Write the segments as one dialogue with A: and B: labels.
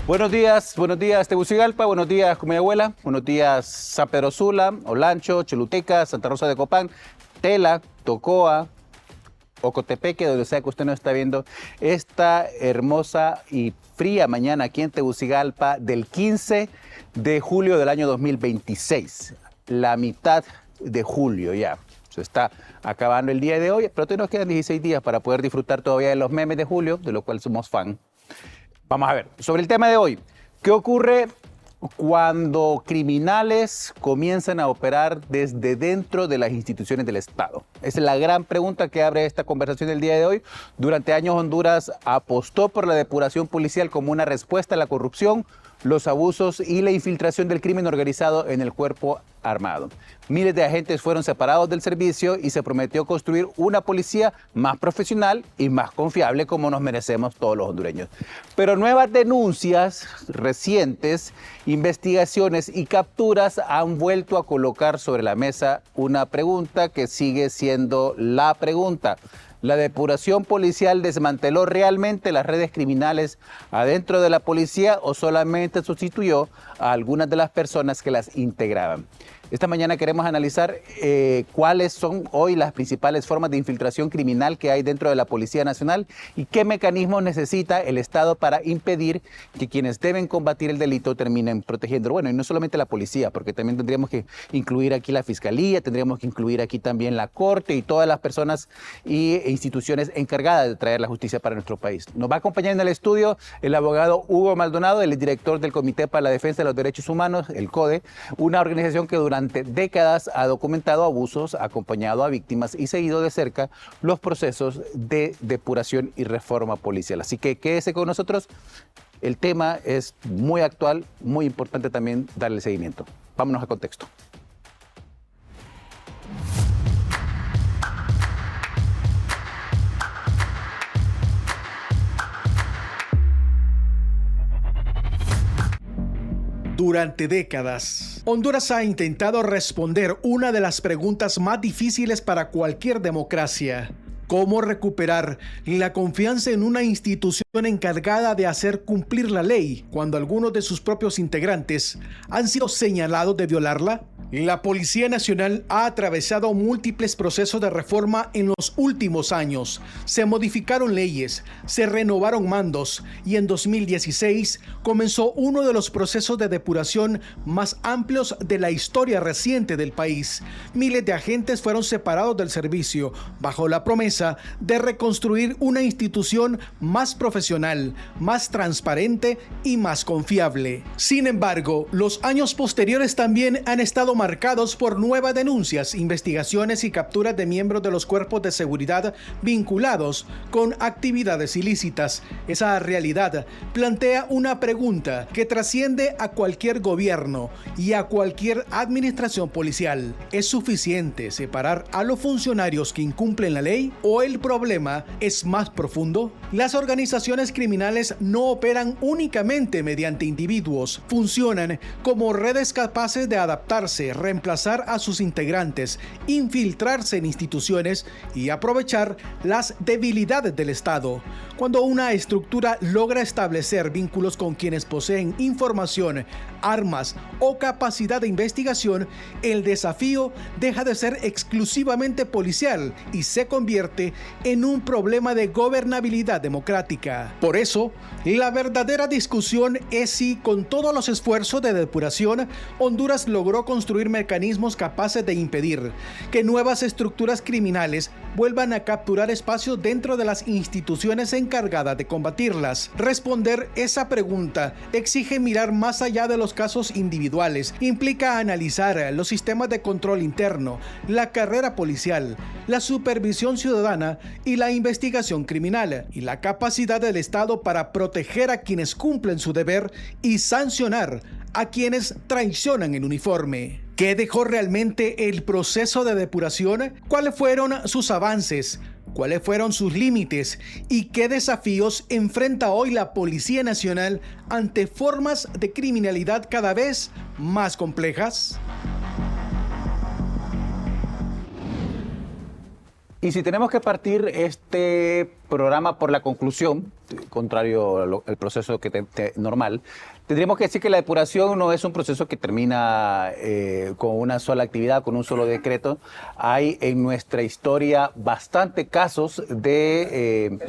A: Buenos días Tegucigalpa, buenos días Comayagüela, buenos días San Pedro Sula, Olancho, Choluteca, Santa Rosa de Copán, Tela, Tocoa, Ocotepeque, donde sea que usted nos está viendo esta hermosa y fría mañana aquí en Tegucigalpa del 15 de julio del año 2026, la mitad de julio ya. Se está acabando el día de hoy, pero todavía nos quedan 16 días para poder disfrutar todavía de los memes de julio, de lo cual somos fan. Vamos a ver, sobre el tema de hoy, ¿qué ocurre cuando criminales comienzan a operar desde dentro de las instituciones del Estado? Esa es la gran pregunta que abre esta conversación del día de hoy. Durante años Honduras apostó por la depuración policial como una respuesta a la corrupción, los abusos y la infiltración del crimen organizado en el cuerpo armado. Miles de agentes fueron separados del servicio y se prometió construir una policía más profesional y más confiable como nos merecemos todos los hondureños. Pero nuevas denuncias recientes, investigaciones y capturas han vuelto a colocar sobre la mesa una pregunta que sigue siendo la pregunta. ¿La depuración policial desmanteló realmente las redes criminales adentro de la policía o solamente sustituyó a algunas de las personas que las integraban? Esta mañana queremos analizar cuáles son hoy las principales formas de infiltración criminal que hay dentro de la Policía Nacional y qué mecanismos necesita el Estado para impedir que quienes deben combatir el delito terminen protegiendo. Bueno, y no solamente la policía, porque también tendríamos que incluir aquí la Fiscalía, tendríamos que incluir aquí también la Corte y todas las personas e instituciones encargadas de traer la justicia para nuestro país. Nos va a acompañar en el estudio el abogado Hugo Maldonado, el director del Comité para la Defensa de los Derechos Humanos, el CODE, una organización que durante décadas ha documentado abusos, acompañado a víctimas y seguido de cerca los procesos de depuración y reforma policial. Así que quédese con nosotros. El tema es muy actual, muy importante también darle seguimiento. Vámonos a contexto.
B: Durante décadas, Honduras ha intentado responder una de las preguntas más difíciles para cualquier democracia: ¿cómo recuperar la confianza en una institución encargada de hacer cumplir la ley cuando algunos de sus propios integrantes han sido señalados de violarla? La Policía Nacional ha atravesado múltiples procesos de reforma en los últimos años. Se modificaron leyes, se renovaron mandos y en 2016 comenzó uno de los procesos de depuración más amplios de la historia reciente del país. Miles de agentes fueron separados del servicio bajo la promesa de reconstruir una institución más profesional, más transparente y más confiable. Sin embargo, los años posteriores también han estado marcados por nuevas denuncias, investigaciones y capturas de miembros de los cuerpos de seguridad vinculados con actividades ilícitas. Esa realidad plantea una pregunta que trasciende a cualquier gobierno y a cualquier administración policial. ¿Es suficiente separar a los funcionarios que incumplen la ley o el problema es más profundo? Las organizaciones criminales no operan únicamente mediante individuos, funcionan como redes capaces de adaptarse, reemplazar a sus integrantes, infiltrarse en instituciones y aprovechar las debilidades del Estado. Cuando una estructura logra establecer vínculos con quienes poseen información, armas o capacidad de investigación, el desafío deja de ser exclusivamente policial y se convierte en un problema de gobernabilidad democrática. Por eso, la verdadera discusión es si, con todos los esfuerzos de depuración, Honduras logró construir mecanismos capaces de impedir que nuevas estructuras criminales vuelvan a capturar espacios dentro de las instituciones encargadas de combatirlas. Responder esa pregunta exige mirar más allá de los casos individuales, implica analizar los sistemas de control interno, la carrera policial, la supervisión ciudadana y la investigación criminal, y la capacidad del Estado para proteger a quienes cumplen su deber y sancionar a quienes traicionan el uniforme. ¿Qué dejó realmente el proceso de depuración? ¿Cuáles fueron sus avances? ¿Cuáles fueron sus límites? ¿Y qué desafíos enfrenta hoy la Policía Nacional ante formas de criminalidad cada vez más complejas?
A: Y si tenemos que partir este programa por la conclusión, contrario al proceso normal, tendríamos que decir que la depuración no es un proceso que termina con una sola actividad, con un solo decreto. Hay en nuestra historia bastante casos de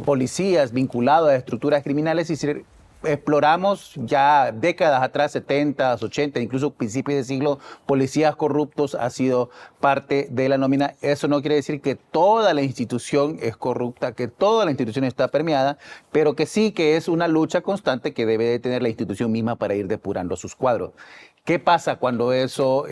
A: policías vinculados a estructuras criminales y exploramos ya décadas atrás, 70, 80, incluso principios de siglo, policías corruptos ha sido parte de la nómina. Eso no quiere decir que toda la institución es corrupta, que toda la institución está permeada, pero que sí que es una lucha constante que debe de tener la institución misma para ir depurando sus cuadros. ¿Qué pasa cuando eso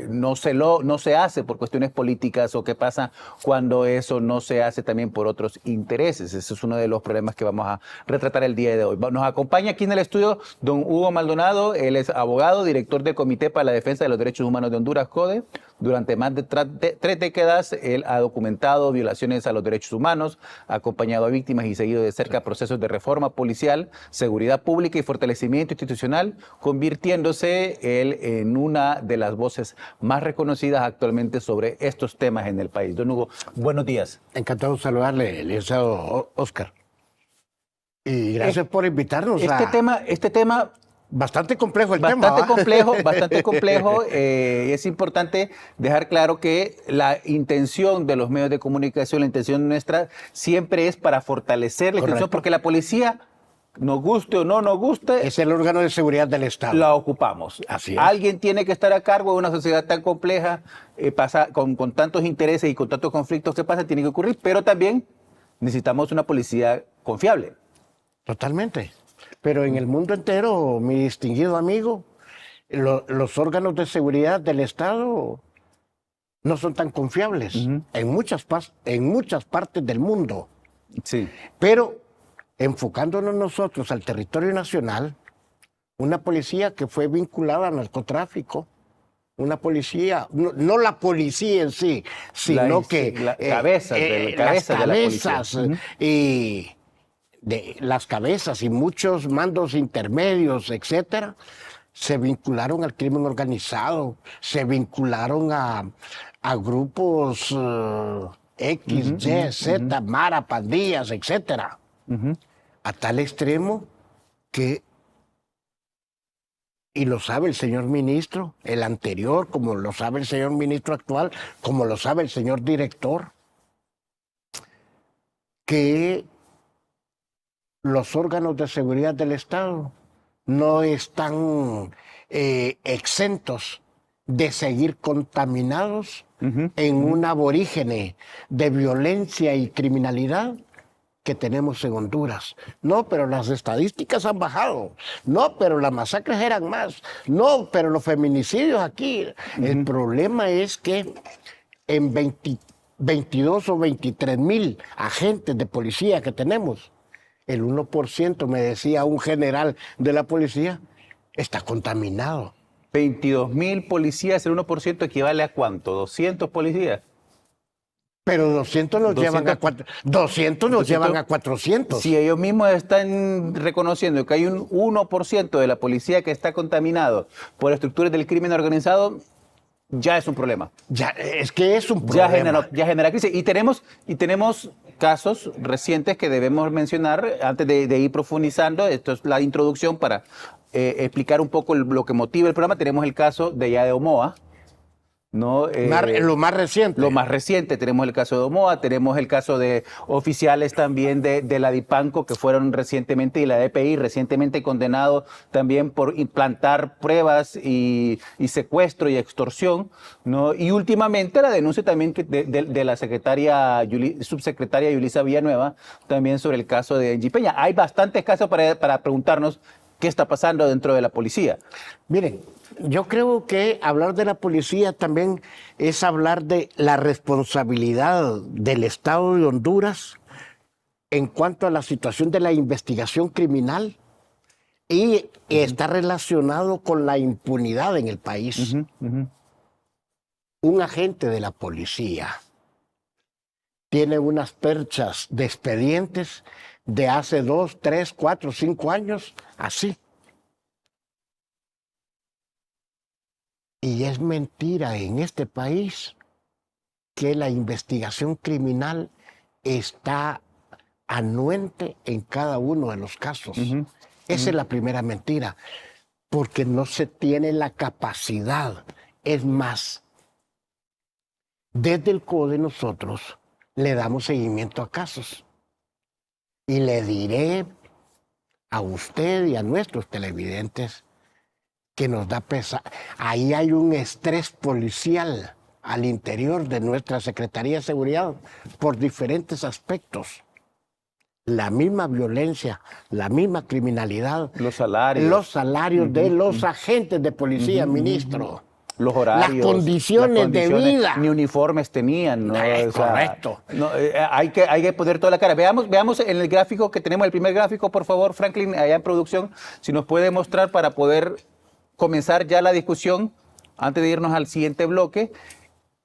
A: no se hace por cuestiones políticas o qué pasa cuando eso no se hace también por otros intereses? Ese es uno de los problemas que vamos a retratar el día de hoy. Nos acompaña aquí en el estudio don Hugo Maldonado. Él es abogado, director del Comité para la Defensa de los Derechos Humanos de Honduras, CODE. Durante más de 3 décadas, él ha documentado violaciones a los derechos humanos, ha acompañado a víctimas y seguido de cerca procesos de reforma policial, seguridad pública y fortalecimiento institucional, convirtiéndose él en una de las voces más reconocidas actualmente sobre estos temas en el país. Don Hugo, buenos días.
C: Encantado de saludarle, licenciado Oscar. Y gracias por invitarnos
A: Este tema
C: bastante complejo el tema.
A: Bastante complejo. Es importante dejar claro que la intención de los medios de comunicación, la intención nuestra, siempre es para fortalecer la institución, porque la policía, nos guste o no nos guste,
C: es el órgano de seguridad del Estado.
A: La ocupamos.
C: Así es.
A: Alguien tiene que estar a cargo de una sociedad tan compleja, con tantos intereses y con tantos conflictos que pasa, tiene que ocurrir, pero también necesitamos una policía confiable.
C: Totalmente. Pero en el mundo entero, mi distinguido amigo, los órganos de seguridad del Estado no son tan confiables en muchas partes del mundo.
A: Sí.
C: Pero enfocándonos nosotros al territorio nacional, una policía que fue vinculada al narcotráfico, una policía, no la policía en sí, sino
A: las cabezas de la policía.
C: Y de las cabezas y muchos mandos intermedios, etcétera, se vincularon al crimen organizado, se vincularon a grupos X, Y, Z, Mara, pandillas, etcétera. A tal extremo que, y lo sabe el señor ministro, el anterior, como lo sabe el señor ministro actual, como lo sabe el señor director, que los órganos de seguridad del Estado no están exentos de seguir contaminados en un aborígene de violencia y criminalidad que tenemos en Honduras. No, pero las estadísticas han bajado. No, pero las masacres eran más. No, pero los feminicidios aquí. El problema es que en 22 o 23 mil agentes de policía que tenemos, el 1%, me decía un general de la policía, está contaminado.
A: 22,000 policías, el 1% equivale a ¿cuánto? ¿200 policías?
C: Pero 200 nos llevan a 400.
A: Si ellos mismos están reconociendo que hay un 1% de la policía que está contaminado por estructuras del crimen organizado, ya es un problema.
C: Ya, es que es un problema.
A: Ya genera crisis. Y tenemos casos recientes que debemos mencionar antes de ir profundizando. Esto es la introducción para explicar un poco lo que motiva el programa. Tenemos el caso de allá de Omoa, ¿no?
C: Lo más reciente.
A: Lo más reciente. Tenemos el caso de Omoa, tenemos el caso de oficiales también de la DIPANCO que fueron recientemente, y la DPI recientemente condenados también por implantar pruebas y secuestro y extorsión, ¿no? Y últimamente la denuncia también de la subsecretaria Yulisa Villanueva también sobre el caso de Angie Peña. Hay bastantes casos para preguntarnos qué está pasando dentro de la policía.
C: Miren, yo creo que hablar de la policía también es hablar de la responsabilidad del Estado de Honduras en cuanto a la situación de la investigación criminal y está relacionado con la impunidad en el país. Un agente de la policía tiene unas perchas de expedientes de hace 2, 3, 4, 5 años, así. Y es mentira en este país que la investigación criminal está anuente en cada uno de los casos. Esa es la primera mentira, porque no se tiene la capacidad. Es más, desde el CODE nosotros le damos seguimiento a casos. Y le diré a usted y a nuestros televidentes que nos da pesar. Ahí hay un estrés policial al interior de nuestra Secretaría de Seguridad por diferentes aspectos. La misma violencia, la misma criminalidad.
A: Los salarios.
C: Los salarios de los agentes de policía, ministro.
A: Los horarios.
C: Las condiciones de vida.
A: Ni uniformes tenían, ¿no?
C: Es correcto.
A: No, hay que poner toda la cara. Veamos en el gráfico que tenemos, el primer gráfico, por favor, Franklin, allá en producción, si nos puede mostrar para poder comenzar ya la discusión antes de irnos al siguiente bloque.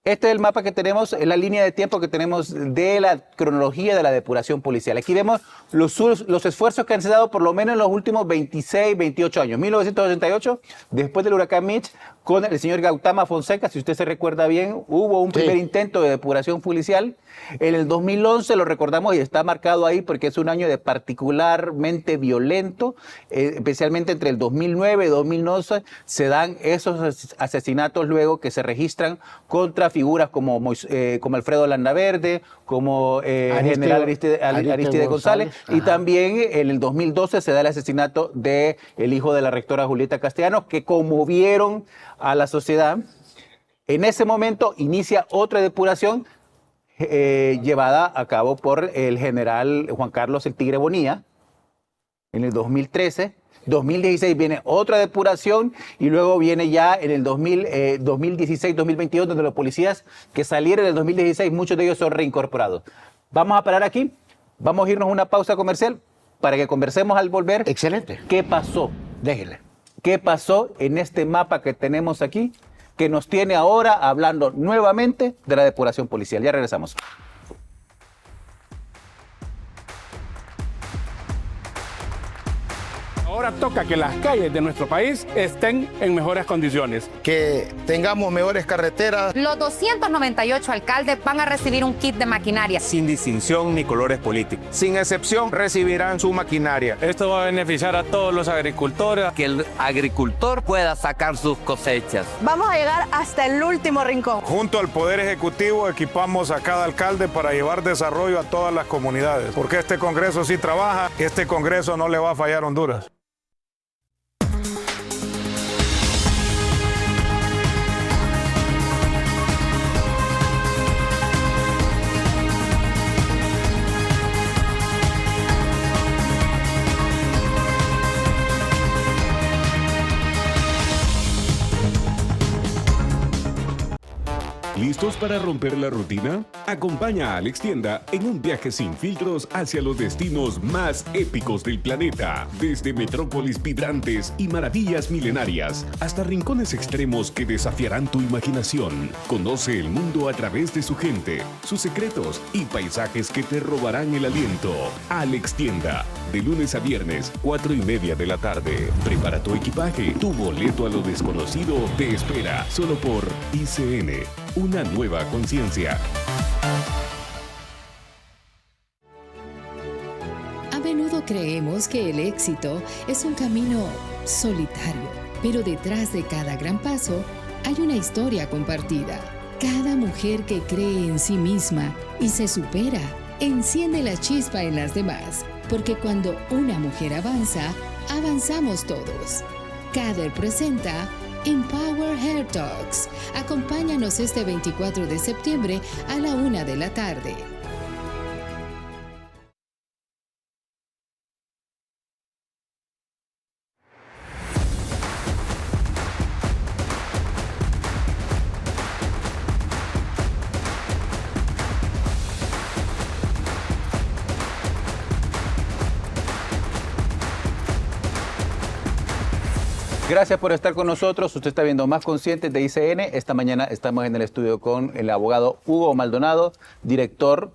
A: Este es el mapa que tenemos, es la línea de tiempo que tenemos de la cronología de la depuración policial. Aquí vemos los esfuerzos que han sido dado por lo menos en los últimos 26, 28 años. 1988, después del huracán Mitch, con el señor Gautama Fonseca, si usted se recuerda bien, hubo un primer intento de depuración policial. En el 2011, lo recordamos y está marcado ahí porque es un año de particularmente violento, especialmente entre el 2009 y 2011 se dan esos asesinatos luego que se registran contra figuras como Alfredo Landaverde, como general Aristide González, y también en el 2012 se da el asesinato del hijo de la rectora Julieta Castellanos, que conmovieron a la sociedad. En ese momento inicia otra depuración llevada a cabo por el general Juan Carlos el Tigre Bonilla en el 2013. 2016 viene otra depuración y luego viene ya en el 2016-2022 donde los policías que salieron en el 2016, muchos de ellos son reincorporados. Vamos a parar aquí, vamos a irnos a una pausa comercial para que conversemos al volver.
C: Excelente.
A: ¿Qué pasó?
C: Déjele.
A: ¿Qué pasó en este mapa que tenemos aquí que nos tiene ahora hablando nuevamente de la depuración policial? Ya regresamos.
D: Ahora toca que las calles de nuestro país estén en mejores condiciones.
E: Que tengamos mejores carreteras.
F: Los 298 alcaldes van a recibir un kit de maquinaria.
G: Sin distinción ni colores políticos.
E: Sin excepción, recibirán su maquinaria.
D: Esto va a beneficiar a todos los agricultores.
H: Que el agricultor pueda sacar sus cosechas.
I: Vamos a llegar hasta el último rincón.
J: Junto al Poder Ejecutivo equipamos a cada alcalde para llevar desarrollo a todas las comunidades. Porque este Congreso sí trabaja, este Congreso no le va a fallar a Honduras.
K: ¿Listos para romper la rutina? Acompaña a Alex Tienda en un viaje sin filtros hacia los destinos más épicos del planeta. Desde metrópolis vibrantes y maravillas milenarias hasta rincones extremos que desafiarán tu imaginación. Conoce el mundo a través de su gente, sus secretos y paisajes que te robarán el aliento. Alex Tienda, de lunes a viernes, 4:30 de la tarde. Prepara tu equipaje, tu boleto a lo desconocido te espera solo por ICN. Una nueva conciencia.
L: A menudo creemos que el éxito es un camino solitario, pero detrás de cada gran paso hay una historia compartida. Cada mujer que cree en sí misma y se supera, enciende la chispa en las demás, porque cuando una mujer avanza, avanzamos todos. CADER presenta Empower Hair Talks. Acompáñanos este 24 de septiembre a la 1 de la tarde.
A: Gracias por estar con nosotros. Usted está viendo Más Conscientes de ICN. Esta mañana estamos en el estudio con el abogado Hugo Maldonado,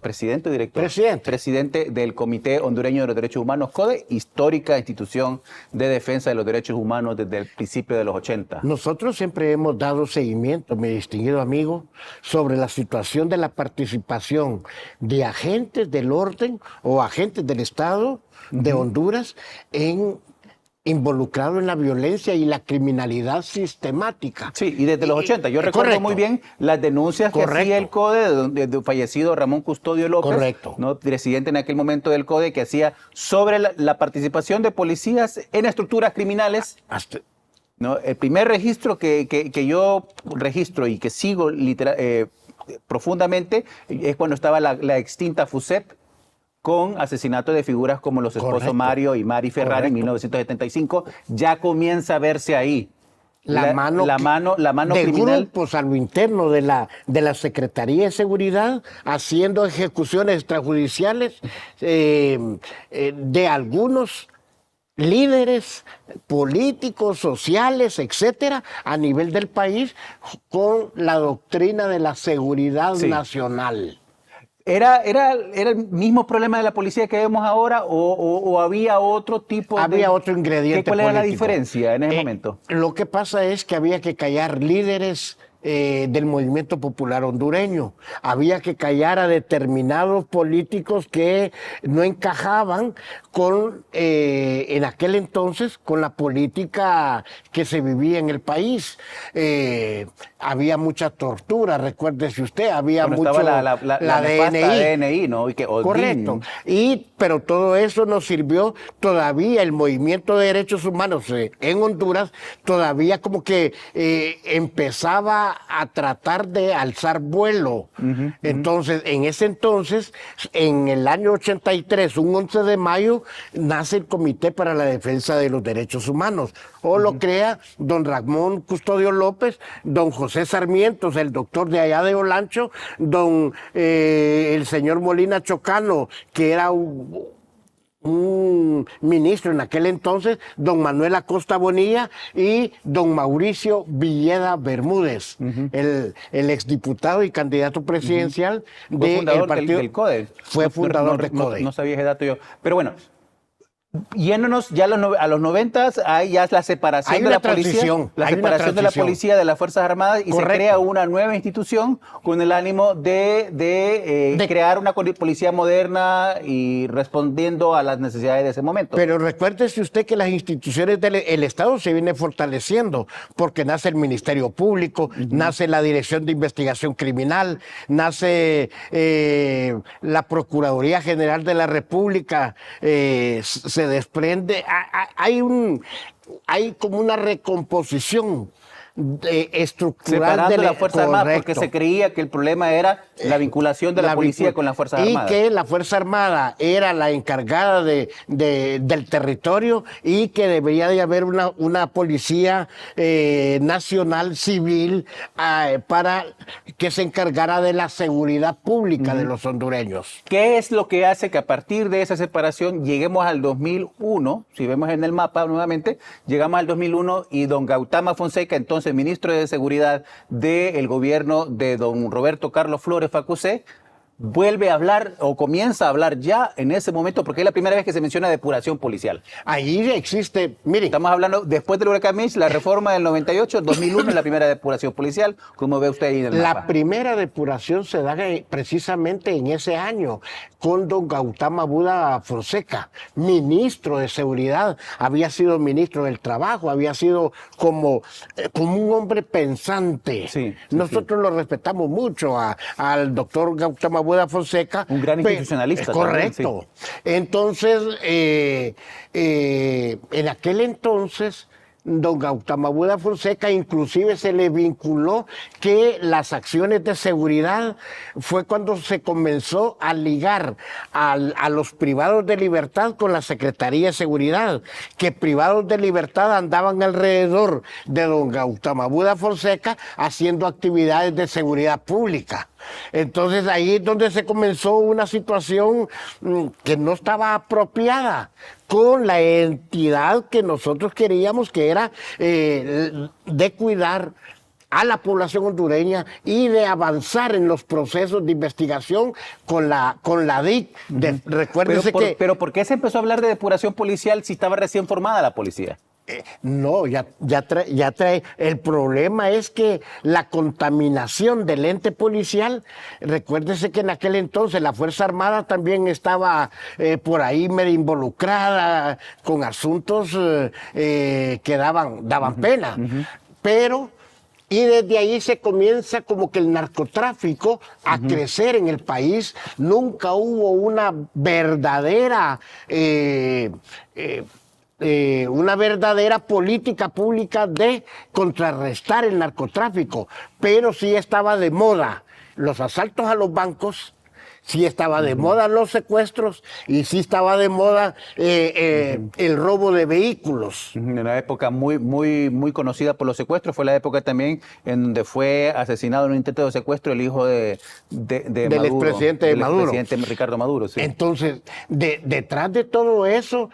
A: presidente del Comité Hondureño de los Derechos Humanos, CODE, histórica institución de defensa de los derechos humanos desde el principio de los 80.
C: Nosotros siempre hemos dado seguimiento, mi distinguido amigo, sobre la situación de la participación de agentes del orden o agentes del Estado de Honduras involucrado en la violencia y la criminalidad sistemática.
A: Sí, y desde los 80. Yo recuerdo muy bien las denuncias que hacía el CODE del fallecido Ramón Custodio López, ¿no? Presidente en aquel momento del CODE, que hacía sobre la participación de policías en estructuras criminales. ¿No? El primer registro que yo registro y que sigo profundamente es cuando estaba la extinta FUSEP, con asesinato de figuras como los esposos Mario y Mari Ferrari en 1975, ya comienza a verse ahí la mano
C: de
A: criminal.
C: Grupos a lo interno de la Secretaría de Seguridad haciendo ejecuciones extrajudiciales de algunos líderes políticos, sociales, etcétera, a nivel del país, con la doctrina de la seguridad nacional.
A: ¿Era el mismo problema de la policía que vemos ahora o había otro tipo
C: Había otro ingrediente
A: ¿Cuál era la
C: político?
A: Diferencia en ese momento?
C: Lo que pasa es que había que callar líderes del movimiento popular hondureño. Había que callar a determinados políticos que no encajaban con, en aquel entonces, con la política que se vivía en el país. Había mucha tortura, recuérdese usted, había mucho
A: la DNI, ¿no?
C: Correcto. Pero todo eso nos sirvió todavía, el movimiento de derechos humanos en Honduras, todavía como que empezaba a tratar de alzar vuelo. Entonces, en ese entonces, en el año 83, un 11 de mayo, nace el Comité para la Defensa de los Derechos Humanos. Lo crea don Ramón Custodio López, don José Sarmientos, el doctor de allá de Olancho, el señor Molina Chocano, que era un ministro en aquel entonces, don Manuel Acosta Bonilla y don Mauricio Villeda Bermúdez, el exdiputado y candidato presidencial del partido
A: del CODE.
C: Fue fundador del CODE.
A: No sabía ese dato yo. Pero bueno, yéndonos ya a los 90, hay ya la separación de la policía, de la policía de las Fuerzas Armadas y se crea una nueva institución con el ánimo de crear una policía moderna y respondiendo a las necesidades de ese momento.
C: Pero recuérdese usted que las instituciones del Estado se vienen fortaleciendo porque nace el Ministerio Público, nace la Dirección de Investigación Criminal, nace la Procuraduría General de la República, se desprende, hay como una recomposición estructural
A: separando de la Fuerza Armada, porque se creía que el problema era la vinculación de la policía con las Fuerzas Armadas.
C: Y que la Fuerza Armada era la encargada del territorio y que debería de haber una policía nacional civil para que se encargara de la seguridad pública de los hondureños.
A: ¿Qué es lo que hace que a partir de esa separación lleguemos al 2001? Si vemos en el mapa nuevamente, llegamos al 2001 y don Gautama Fonseca, entonces ministro de Seguridad del gobierno de don Roberto Carlos Flores Facusé, vuelve a hablar o comienza a hablar ya en ese momento, porque es la primera vez que se menciona depuración policial.
C: Ahí existe, mire.
A: Estamos hablando, después del huracán Mitch, la reforma del 98, 2001 es la primera depuración policial, como ve usted ahí en el mapa.
C: La primera depuración se da precisamente en ese año, con don Gautama Buda Fonseca, ministro de Seguridad, había sido ministro del Trabajo, había sido como un hombre pensante. Nosotros lo respetamos mucho al doctor Gautama Buda Fonseca.
A: Un gran institucionalista.
C: Correcto.
A: También,
C: Entonces, en aquel entonces, don Gautama Buda Fonseca inclusive se le vinculó que las acciones de seguridad fue cuando se comenzó a ligar a los privados de libertad con la Secretaría de Seguridad, que privados de libertad andaban alrededor de don Gautama Buda Fonseca haciendo actividades de seguridad pública. Entonces ahí es donde se comenzó una situación que no estaba apropiada, con la entidad que nosotros queríamos, que era de cuidar a la población hondureña y de avanzar en los procesos de investigación con la DIC. Recuérdese
A: pero ¿por qué se empezó a hablar de depuración policial si estaba recién formada la policía?
C: No, ya trae. El problema es que la contaminación del ente policial, recuérdese que en aquel entonces la Fuerza Armada también estaba por ahí medio involucrada con asuntos que daban pena. Pero, y desde ahí se comienza como que el narcotráfico a crecer en el país. Nunca hubo una verdadera política pública de contrarrestar el narcotráfico, pero sí estaba de moda los asaltos a los bancos, sí estaba de moda los secuestros y sí estaba de moda el robo de vehículos.
A: En una época muy conocida por los secuestros, fue la época también en donde fue asesinado en un intento de secuestro el hijo del
C: expresidente Maduro.
A: Del expresidente Ricardo Maduro. Sí.
C: Entonces, detrás de todo eso,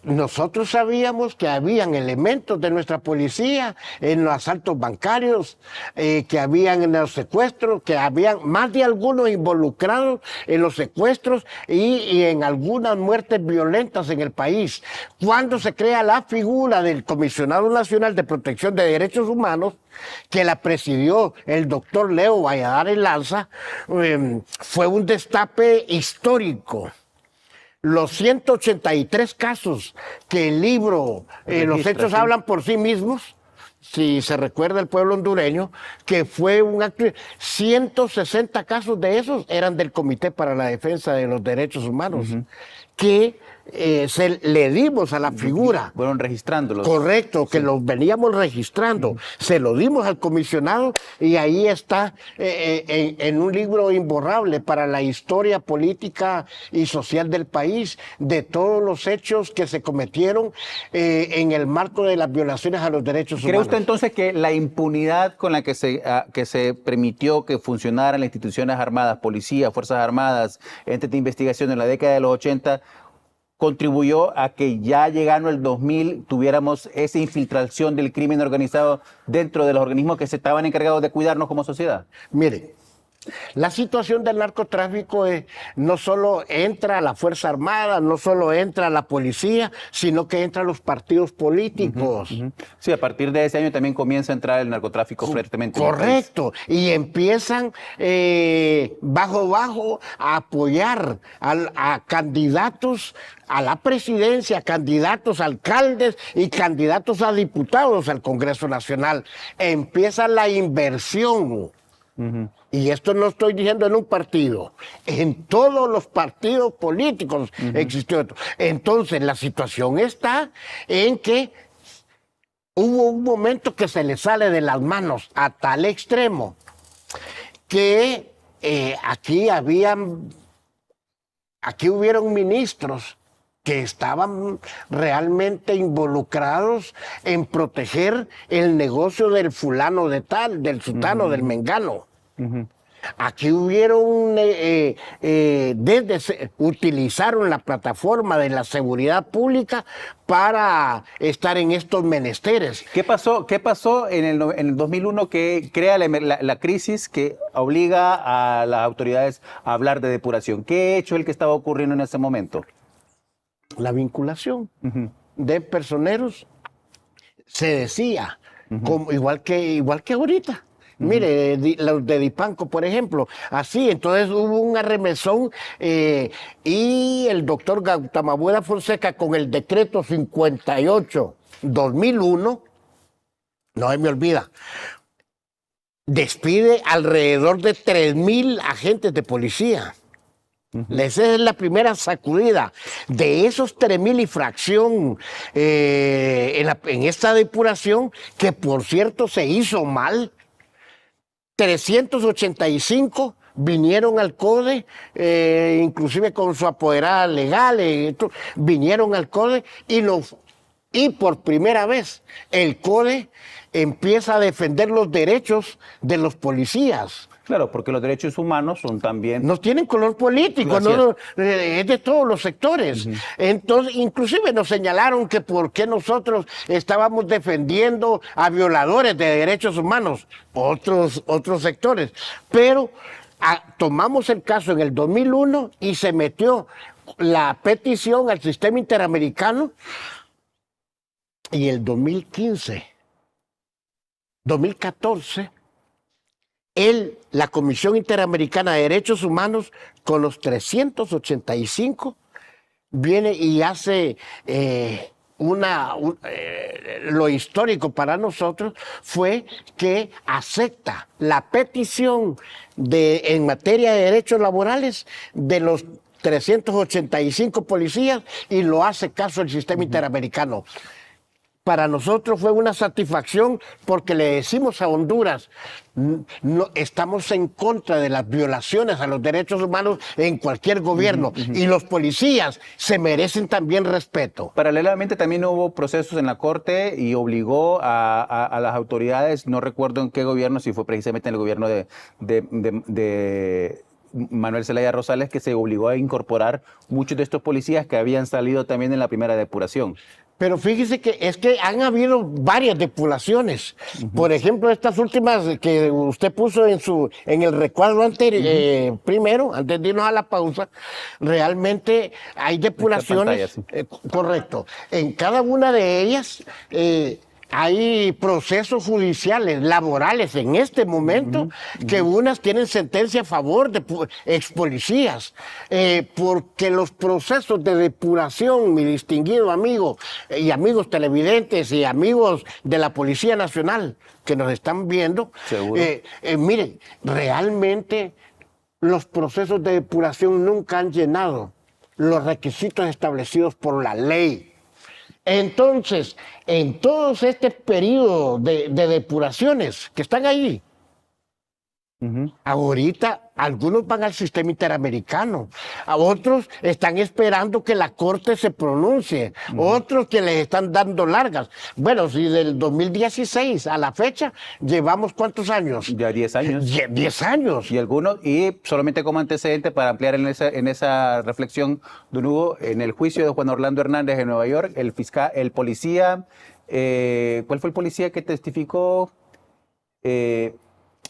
C: nosotros sabíamos que habían elementos de nuestra policía en los asaltos bancarios, que habían en los secuestros, que habían más de algunos involucrados en los secuestros y en algunas muertes violentas en el país. Cuando se crea la figura del Comisionado Nacional de Protección de Derechos Humanos, que la presidió el doctor Leo Valladares Lanza, fue un destape histórico. Los 183 casos que el libro, los hechos hablan por sí mismos, si se recuerda el pueblo hondureño, que fue un acto, 160 casos de esos eran del Comité para la Defensa de los Derechos Humanos, que le dimos a la figura.
A: Fueron registrándolos.
C: Correcto, que los veníamos registrando. Se lo dimos al comisionado y ahí está en un libro imborrable para la historia política y social del país, de todos los hechos que se cometieron en el marco de las violaciones a los derechos humanos.
A: ¿Cree usted entonces que la impunidad con la que se permitió que funcionaran las instituciones armadas, policía, fuerzas armadas, entes de investigación en la década de los 80, contribuyó a que ya llegando el 2000 tuviéramos esa infiltración del crimen organizado dentro de los organismos que se estaban encargados de cuidarnos como sociedad?
C: Mire, la situación del narcotráfico no solo entra la Fuerza Armada, no solo entra la policía, sino que entran los partidos políticos.
A: Sí, a partir de ese año también comienza a entrar el narcotráfico fuertemente.
C: Correcto, y empiezan bajo a apoyar a candidatos a la presidencia, candidatos a alcaldes y candidatos a diputados al Congreso Nacional. Empieza la inversión. Y esto no estoy diciendo en un partido, en todos los partidos políticos existió esto. Entonces la situación está en que hubo un momento que se le sale de las manos a tal extremo que aquí hubieron ministros que estaban realmente involucrados en proteger el negocio del fulano de tal, del sutano, del mengano. Aquí hubieron, utilizaron la plataforma de la seguridad pública para estar en estos menesteres.
A: ¿Qué pasó en el 2001 que crea la crisis que obliga a las autoridades a hablar de depuración? ¿Qué hecho es el que estaba ocurriendo en ese momento?
C: La vinculación de personeros se decía, igual que ahorita. Mire, los de Dipanco, por ejemplo, así, entonces hubo un arremesón y el doctor Gautamabuena Fonseca con el decreto 58-2001, no se me olvida, despide alrededor de 3,000 agentes de policía. Esa es la primera sacudida. De esos 3,000 y fracción en esta depuración, que por cierto se hizo mal, 385 vinieron al CODE, inclusive con su apoderada legal, vinieron al CODE y por primera vez el CODE empieza a defender los derechos de los policías.
A: Claro, porque los derechos humanos son también...
C: No tienen color político, es de todos los sectores. Entonces, inclusive nos señalaron que por qué nosotros estábamos defendiendo a violadores de derechos humanos, otros sectores. Pero tomamos el caso en el 2001 y se metió la petición al sistema interamericano, y el 2014, la Comisión Interamericana de Derechos Humanos, con los 385, viene y hace lo histórico para nosotros fue que acepta la petición en materia de derechos laborales de los 385 policías y lo hace caso el sistema interamericano. Para nosotros fue una satisfacción porque le decimos a Honduras, no, estamos en contra de las violaciones a los derechos humanos en cualquier gobierno y los policías se merecen también respeto.
A: Paralelamente también hubo procesos en la Corte y obligó a las autoridades, no recuerdo en qué gobierno, si fue precisamente en el gobierno de Manuel Zelaya Rosales, que se obligó a incorporar muchos de estos policías que habían salido también en la primera depuración.
C: Pero fíjese que es que han habido varias depuraciones. Por ejemplo, estas últimas que usted puso en el recuadro anterior, primero, antes de irnos a la pausa, realmente hay depuraciones. Pantalla, sí. Correcto. En cada una de ellas hay procesos judiciales, laborales en este momento, que unas tienen sentencia a favor de ex policías, porque los procesos de depuración, mi distinguido amigo y amigos televidentes y amigos de la Policía Nacional que nos están viendo, miren, realmente los procesos de depuración nunca han llenado los requisitos establecidos por la ley. Entonces, en todo este periodo de depuraciones que están ahí, ahorita algunos van al sistema interamericano, a otros están esperando que la Corte se pronuncie, otros que les están dando largas. Bueno, si del 2016 a la fecha llevamos ¿cuántos años?
A: Ya 10 años.
C: 10 años.
A: Y solamente como antecedente para ampliar en esa reflexión, don Hugo, en el juicio de Juan Orlando Hernández en Nueva York, el policía, ¿cuál fue el policía que testificó?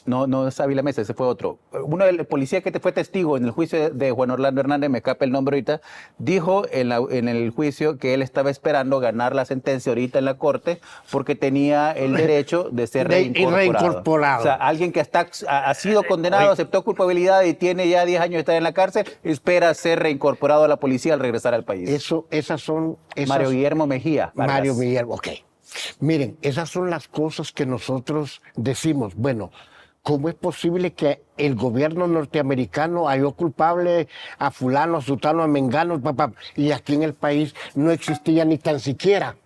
A: No es Ávila Mesa, ese fue otro. Uno del policía que fue testigo en el juicio de Juan Orlando Hernández, me escapa el nombre ahorita, dijo en el juicio que él estaba esperando ganar la sentencia ahorita en la Corte porque tenía el derecho de ser reincorporado. O sea, alguien que ha sido condenado, aceptó culpabilidad y tiene ya 10 años de estar en la cárcel, espera ser reincorporado a la policía al regresar al país.
C: Esas son...
A: Mario Guillermo Mejía Vargas.
C: Mario Guillermo, ok. Miren, esas son las cosas que nosotros decimos, bueno, ¿cómo es posible que el gobierno norteamericano halló culpable a fulano, a sutano, a mengano, y aquí en el país no existía ni tan siquiera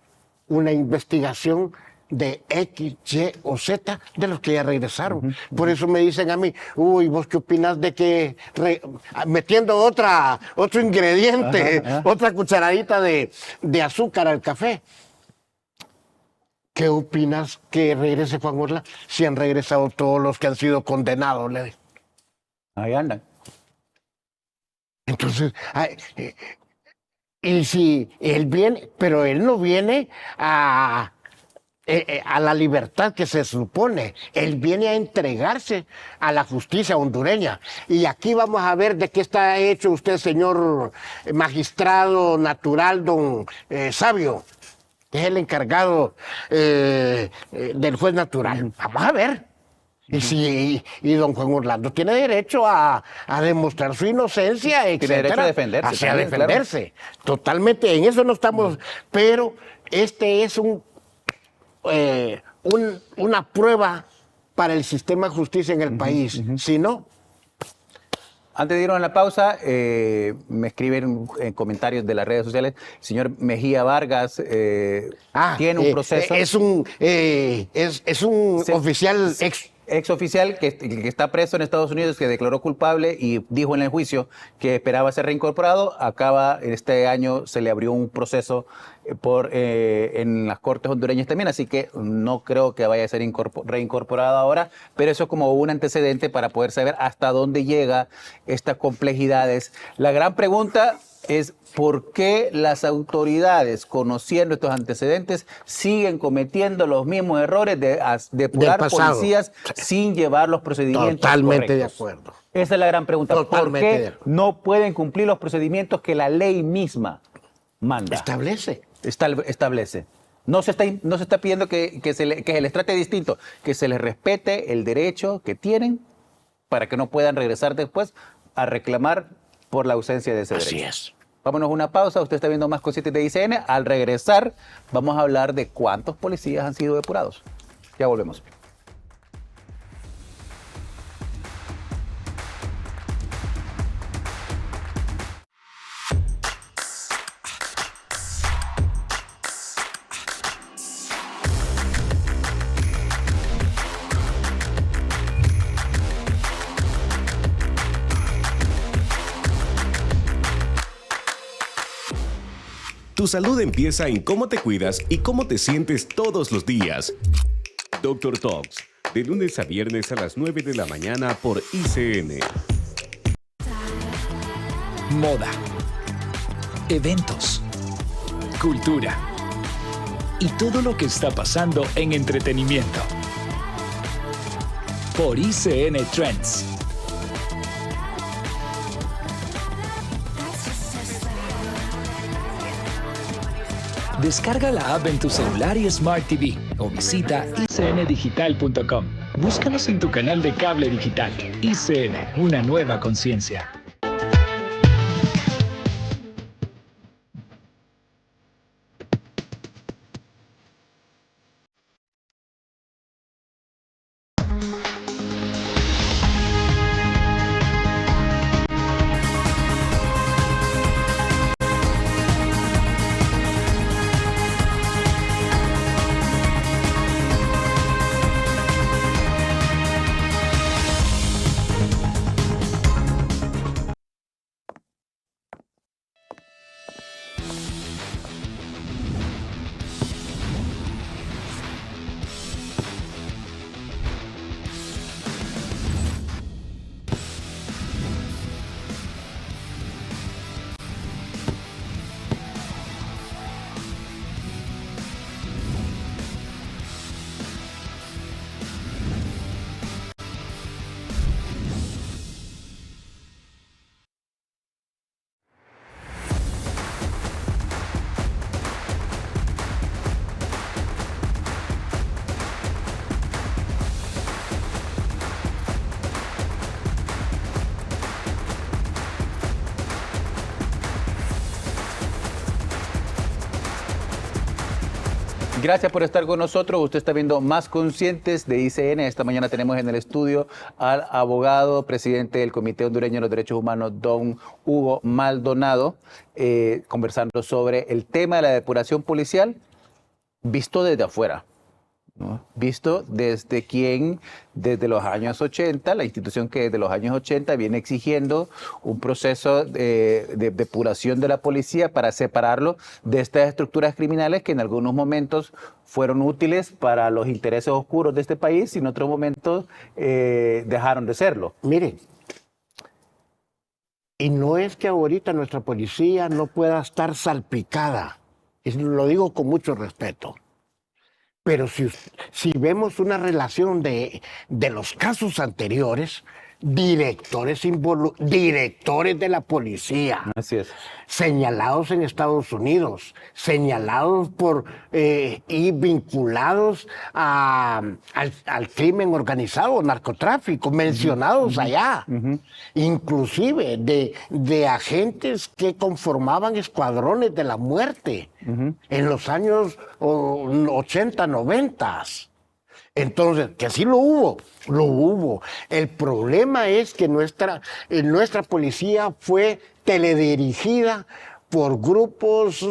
C: una investigación de X, Y o Z de los que ya regresaron? Por eso me dicen a mí, uy, ¿vos qué opinas de que metiendo otro ingrediente, otra cucharadita de azúcar al café? ¿Qué opinas que regrese Juan Orlando? Si han regresado todos los que han sido condenados, le digo.
A: Ahí andan.
C: Entonces, y si él viene, pero él no viene a la libertad que se supone, él viene a entregarse a la justicia hondureña. Y aquí vamos a ver de qué está hecho usted, señor magistrado natural, don Sabio, que es el encargado del juez natural. Vamos a ver. Y don Juan Orlando tiene derecho a demostrar su inocencia, etc.
A: Tiene derecho a defenderse.
C: Hacia defenderse. Claro. Totalmente, en eso no estamos. Pero este es una prueba para el sistema de justicia en el país. Si no...
A: Antes de irnos a la pausa, me escriben en comentarios de las redes sociales, señor Mejía Vargas tiene un proceso.
C: Es un oficial
A: exoficial que está preso en Estados Unidos, que declaró culpable y dijo en el juicio que esperaba ser reincorporado. Este año se le abrió un proceso en las cortes hondureñas también, así que no creo que vaya a ser reincorporado ahora, pero eso es como un antecedente para poder saber hasta dónde llega estas complejidades. La gran pregunta es por qué las autoridades, conociendo estos antecedentes, siguen cometiendo los mismos errores de depurar policías sin llevar los procedimientos
C: Totalmente
A: correctos.
C: de acuerdo.
A: Esa es la gran pregunta.
C: Totalmente
A: ¿Por
C: de
A: qué
C: acuerdo.
A: no pueden cumplir los procedimientos que la ley misma manda?
C: Establece.
A: Establece. No se está pidiendo que se les trate distinto, que se les respete el derecho que tienen para que no puedan regresar después a reclamar por la ausencia de ese derecho.
C: Así es.
A: Vámonos a una pausa. Usted está viendo Más Conscientes de ICN. Al regresar, vamos a hablar de cuántos policías han sido depurados. Ya volvemos.
K: Tu salud empieza en cómo te cuidas y cómo te sientes todos los días. Dr. Talks, de lunes a viernes a las 9 de la mañana por ICN.
M: Moda, eventos, cultura y todo lo que está pasando en entretenimiento. Por ICN Trends. Descarga la app en tu celular y Smart TV o visita icndigital.com. Búscanos en tu canal de cable digital. ICN, una nueva conciencia.
A: Gracias por estar con nosotros. Usted está viendo Más Conscientes de ICN. Esta mañana tenemos en el estudio al abogado, presidente del Comité Hondureño de los Derechos Humanos, don Hugo Maldonado, conversando sobre el tema de la depuración policial visto desde afuera, ¿no? Visto desde los años 80, la institución que desde los años 80 viene exigiendo un proceso de depuración de la policía para separarlo de estas estructuras criminales que en algunos momentos fueron útiles para los intereses oscuros de este país y en otros momentos dejaron de serlo.
C: Mire, y no es que ahorita nuestra policía no pueda estar salpicada, y lo digo con mucho respeto. Pero si vemos una relación de los casos anteriores, directores de la policía,
A: así es,
C: señalados en Estados Unidos, señalados y vinculados al crimen organizado, narcotráfico, mencionados allá, inclusive de agentes que conformaban escuadrones de la muerte en los años 80, 90. Entonces, que sí lo hubo. El problema es que nuestra policía fue teledirigida por grupos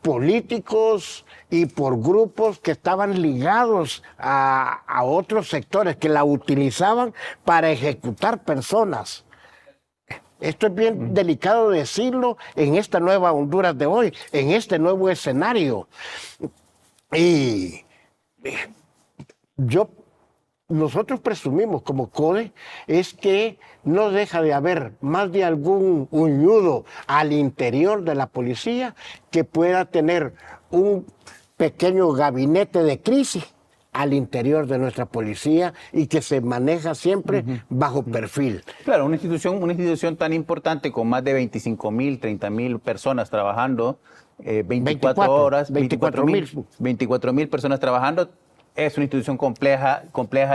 C: políticos y por grupos que estaban ligados a otros sectores que la utilizaban para ejecutar personas. Esto es bien delicado decirlo en esta nueva Honduras de hoy, en este nuevo escenario. Y nosotros presumimos como CODE es que no deja de haber más de algún uñudo al interior de la policía que pueda tener un pequeño gabinete de crisis al interior de nuestra policía y que se maneja siempre bajo perfil.
A: Claro, una institución tan importante con más de 25,000, 30,000 personas trabajando, 24 horas, 24,000 personas trabajando. Es una institución compleja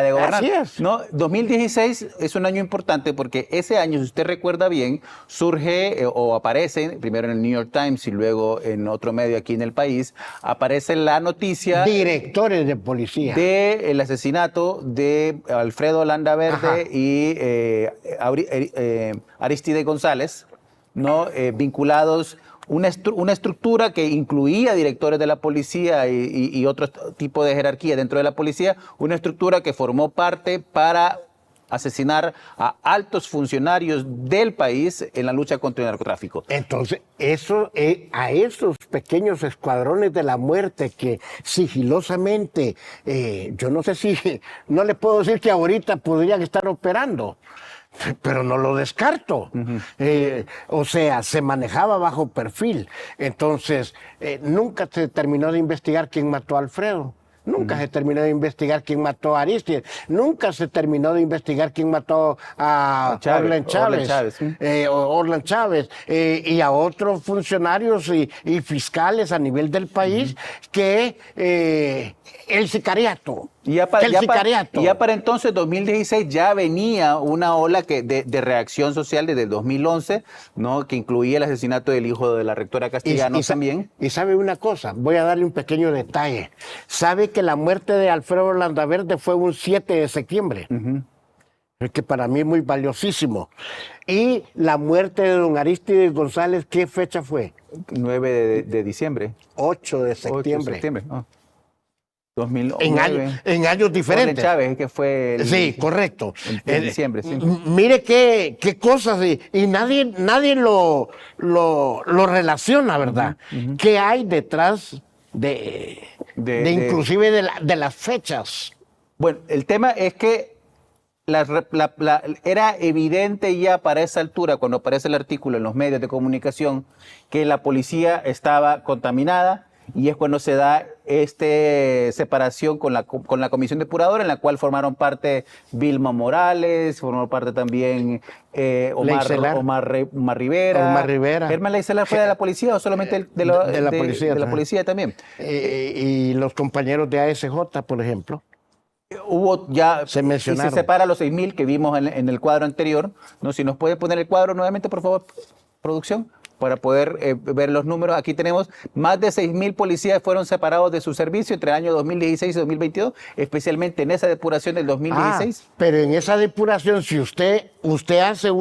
A: de gobernar.
C: Así es.
A: ¿No? 2016 es un año importante porque ese año, si usted recuerda bien, surge o aparece, primero en el New York Times y luego en otro medio aquí en el país, aparece la noticia...
C: Directores de policía.
A: Del asesinato de Alfredo Landaverde y Aristide González, ¿no? Vinculados... Una estructura que incluía directores de la policía y otro tipo de jerarquía dentro de la policía, una estructura que formó parte para asesinar a altos funcionarios del país en la lucha contra el narcotráfico.
C: Entonces, a esos pequeños escuadrones de la muerte que sigilosamente, yo no sé si, no le puedo decir que ahorita podrían estar operando, pero no lo descarto. O sea, se manejaba bajo perfil. Entonces, nunca se terminó de investigar quién mató a Alfredo. Nunca se terminó de investigar quién mató a Aristide. Nunca se terminó de investigar quién mató a Orlan Chávez. Y a otros funcionarios y fiscales a nivel del país que el sicariato.
A: Y ya para entonces, 2016, ya venía una ola de reacción social desde el 2011, ¿no? Que incluía el asesinato del hijo de la rectora Castellanos también.
C: Y sabe una cosa, voy a darle un pequeño detalle. Sabe que la muerte de Alfredo Landaverde fue un 7 de septiembre, que para mí es muy valiosísimo. Y la muerte de don Aristide González, ¿qué fecha fue?
A: 9 de diciembre.
C: 8 de septiembre.
A: 8 de septiembre, ¿no? 2009.
C: En años diferentes.
A: Chávez, que fue
C: sí, correcto.
A: En diciembre, sí.
C: Mire qué cosas, y nadie lo relaciona, ¿verdad? ¿Qué hay detrás inclusive de las fechas?
A: Bueno, el tema es que era evidente ya para esa altura, cuando aparece el artículo en los medios de comunicación, que la policía estaba contaminada. Y es cuando se da separación con la comisión depuradora, en la cual formaron parte Vilma Morales, formó parte también Omar Rivera. ¿Germán Leicelar fue de la policía o solamente de la policía también?
C: Y los compañeros de ASJ, por ejemplo.
A: Hubo ya,
C: se mencionaron.
A: Y se separa los 6,000 que vimos en el cuadro anterior. ¿No? Si nos puede poner el cuadro nuevamente, por favor, producción, para poder ver los números. Aquí tenemos más de 6,000 policías fueron separados de su servicio entre el año 2016 y 2022, especialmente en esa depuración del 2016.
C: Pero en esa depuración, si usted hace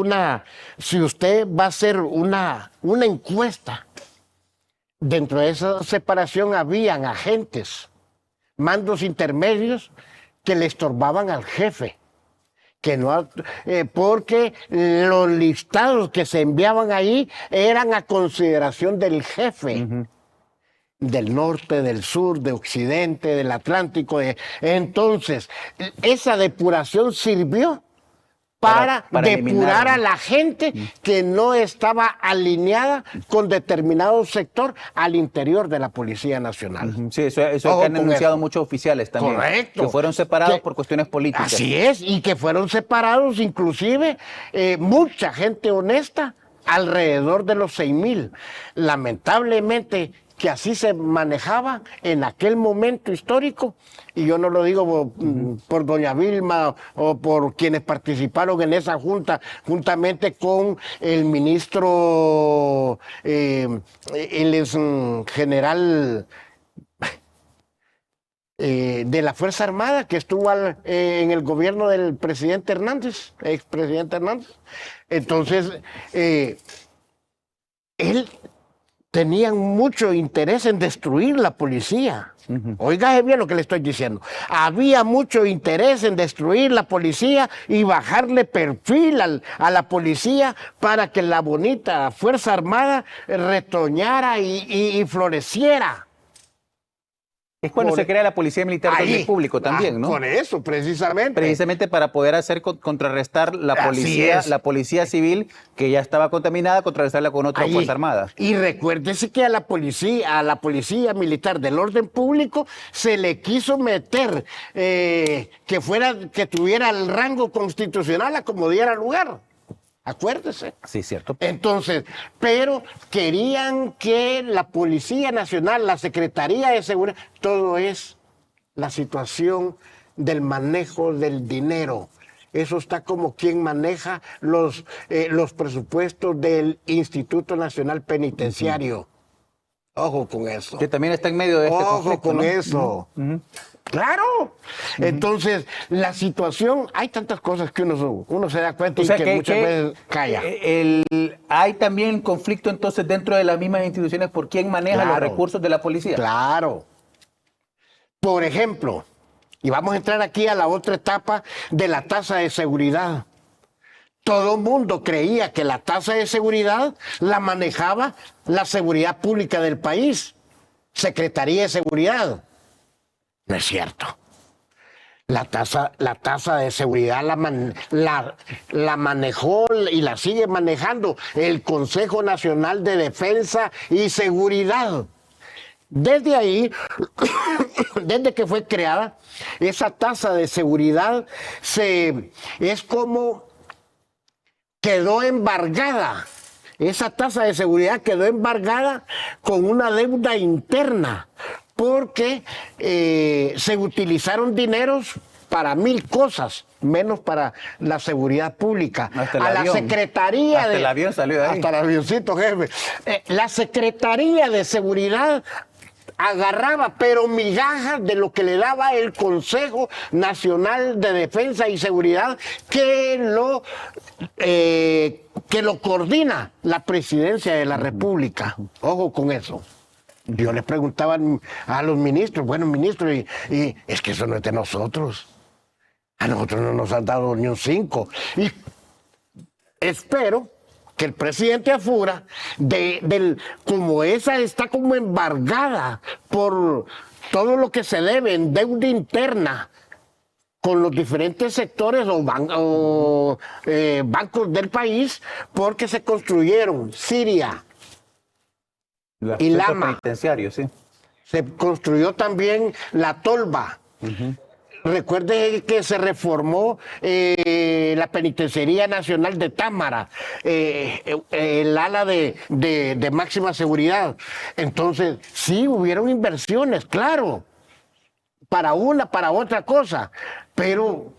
C: si usted va a hacer una encuesta, dentro de esa separación habían agentes, mandos intermedios que le estorbaban al jefe. Porque los listados que se enviaban ahí eran a consideración del jefe, del norte, del sur, de occidente, del Atlántico. Entonces, esa depuración sirvió para depurar a la gente que no estaba alineada con determinado sector al interior de la Policía Nacional.
A: Sí, eso es que han anunciado muchos oficiales también.
C: Correcto.
A: Que fueron separados por cuestiones políticas.
C: Así es, y que fueron separados inclusive mucha gente honesta, alrededor de los 6,000. Lamentablemente que así se manejaba en aquel momento histórico, y yo no lo digo por doña Vilma o por quienes participaron en esa junta, juntamente con el ministro, él es general de la Fuerza Armada, que estuvo en el gobierno del presidente Hernández, expresidente Hernández. Entonces, él tenían mucho interés en destruir la policía. Oiga bien lo que le estoy diciendo. Había mucho interés en destruir la policía y bajarle perfil a la policía para que la bonita Fuerza Armada retoñara y floreciera.
A: Es cuando se crea la Policía Militar de Orden Público también, ¿no?
C: Por eso, precisamente.
A: Precisamente para poder hacer contrarrestar la policía civil que ya estaba contaminada, contrarrestarla con otra Fuerza Armada.
C: Y recuérdese que a la policía militar del orden público se le quiso meter que tuviera el rango constitucional a como diera lugar. Acuérdese.
A: Sí, cierto.
C: Entonces, pero querían que la Policía Nacional, la Secretaría de Seguridad, todo es la situación del manejo del dinero. Eso está como quien maneja los presupuestos del Instituto Nacional Penitenciario. Ojo con eso.
A: Que también está en medio de este conflicto.
C: Ojo con eso. Claro. Entonces, la situación, hay tantas cosas que uno se da cuenta y que muchas veces calla.
A: Hay también conflicto entonces dentro de las mismas instituciones por quién maneja los recursos de la policía.
C: Claro. Por ejemplo, y vamos a entrar aquí a la otra etapa de la tasa de seguridad. Todo el mundo creía que la tasa de seguridad la manejaba la seguridad pública del país, Secretaría de Seguridad. No es cierto. La tasa de seguridad la manejó y la sigue manejando el Consejo Nacional de Defensa y Seguridad. Desde ahí, desde que fue creada, esa tasa de seguridad es como quedó embargada. Esa tasa de seguridad quedó embargada con una deuda interna, porque se utilizaron dineros para 1000 cosas, menos para la seguridad pública. La Secretaría
A: hasta el avión salió de ahí.
C: Hasta el avioncito, jefe. La Secretaría de Seguridad agarraba, pero migajas de lo que le daba el Consejo Nacional de Defensa y Seguridad, que lo coordina la Presidencia de la República. Ojo con eso. Yo les preguntaba a los ministros, bueno, ministros, y es que eso no es de nosotros. A nosotros no nos han dado ni un 5. Y espero que el presidente Afura, como esa está como embargada por todo lo que se debe en deuda interna con los diferentes sectores o bancos del país, porque se construyeron Siria y Lama.
A: Sí.
C: Se construyó también La Tolva. Recuerde que se reformó la Penitenciaría Nacional de Támara, el ala de máxima seguridad. Entonces, sí, hubieron inversiones, claro, para una, para otra cosa, pero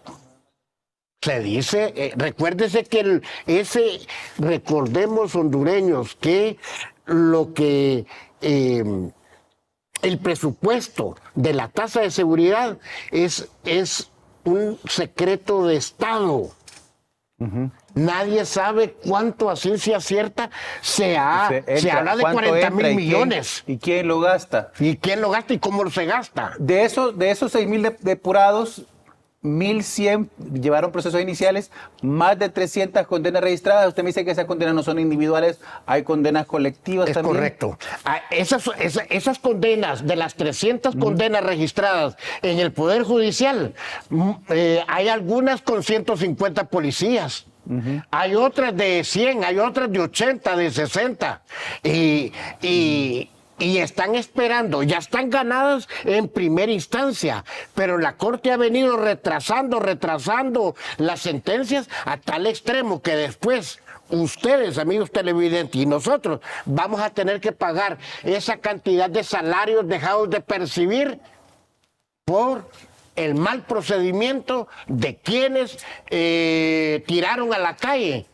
C: se dice, recuérdese que recordemos hondureños, que el presupuesto de la tasa de seguridad es un secreto de Estado. Nadie sabe cuánto a ciencia cierta se habla de 40,000 millones.
A: ¿Y quién lo gasta?
C: ¿Y quién lo gasta y cómo se gasta?
A: De esos 6,000 depurados, 1,100 llevaron procesos iniciales, más de 300 condenas registradas. Usted me dice que esas condenas no son individuales, hay condenas colectivas también.
C: Es correcto. Esas condenas, de las 300 condenas registradas en el Poder Judicial, hay algunas con 150 policías. Hay otras de 100, hay otras de 80, de 60. Y están esperando, ya están ganadas en primera instancia, pero la Corte ha venido retrasando las sentencias a tal extremo que después ustedes, amigos televidentes, y nosotros vamos a tener que pagar esa cantidad de salarios dejados de percibir por el mal procedimiento de quienes tiraron a la calle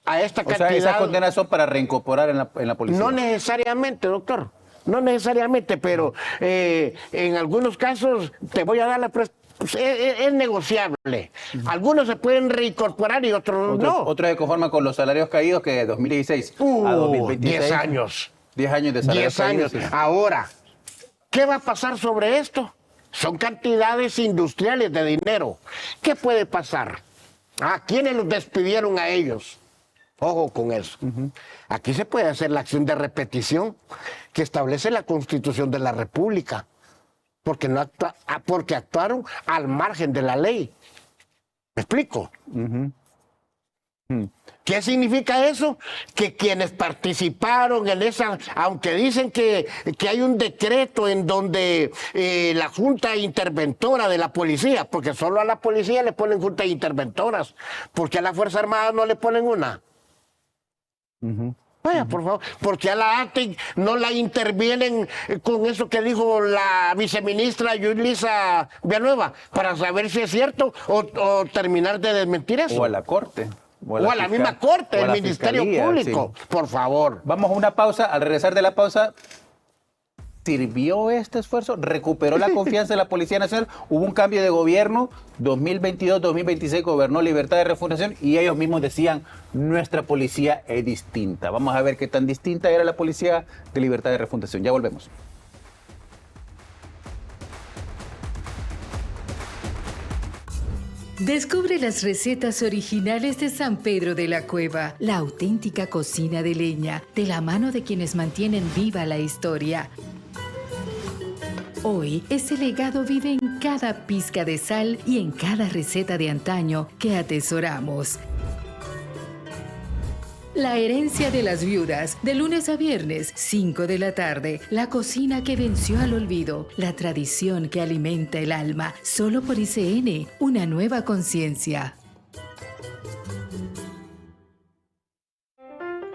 C: a esta cantidad.
A: O sea, esas condenas son para reincorporar en la policía.
C: No necesariamente, doctor. No necesariamente, pero en algunos casos te voy a dar es negociable. Algunos se pueden reincorporar y otros no.
A: Otros se conforman con los salarios caídos que de 2016 a 2026.
C: 10 años.
A: 10 años de salario
C: 10 años.
A: caído, sí.
C: Ahora, ¿qué va a pasar sobre esto? Son cantidades industriales de dinero. ¿Qué puede pasar? ¿A quiénes los despidieron a ellos? Ojo con eso. Aquí se puede hacer la acción de repetición que establece la Constitución de la República, porque actuaron al margen de la ley. ¿Me explico? ¿Qué significa eso? Que quienes participaron en esa, aunque dicen que hay un decreto en donde la Junta Interventora de la Policía, porque solo a la policía le ponen juntas interventoras, porque a la Fuerza Armada no le ponen una. Vaya, por favor, porque a la ATIC no la intervienen con eso que dijo la viceministra Yulisa Villanueva, para saber si es cierto o terminar de desmentir eso.
A: O a la Corte.
C: O a la misma Corte, el Ministerio Público, sí. Por favor.
A: Vamos a una pausa. Al regresar de la pausa, ¿sirvió este esfuerzo? ¿Recuperó la confianza de la Policía Nacional? Hubo un cambio de gobierno, 2022-2026 gobernó Libertad de Refundación y ellos mismos decían, nuestra policía es distinta. Vamos a ver qué tan distinta era la Policía de Libertad de Refundación. Ya volvemos.
L: Descubre las recetas originales de San Pedro de la Cueva, la auténtica cocina de leña, de la mano de quienes mantienen viva la historia. Hoy, ese legado vive en cada pizca de sal y en cada receta de antaño que atesoramos. La herencia de las viudas, de lunes a viernes, 5 de la tarde. La cocina que venció al olvido. La tradición que alimenta el alma. Solo por ICN, una nueva conciencia.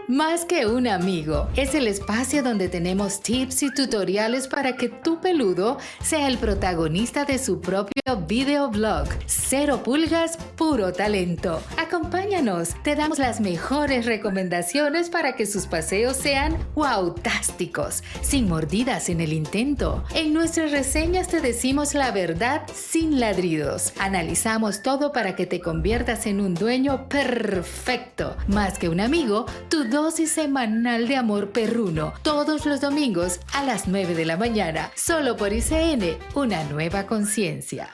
L: Más que un amigo, es el espacio donde tenemos tips y tutoriales para que tu peludo sea el protagonista de su propio videoblog. 0 pulgas, puro talento. Acompáñanos, te damos las mejores recomendaciones para que sus paseos sean wow-tásticos, sin mordidas en el intento. En nuestras reseñas te decimos la verdad sin ladridos. Analizamos todo para que te conviertas en un dueño perfecto. Más que un amigo, tu dosis semanal de amor perruno, todos los domingos a las 9 de la mañana, solo por ICN, una nueva conciencia.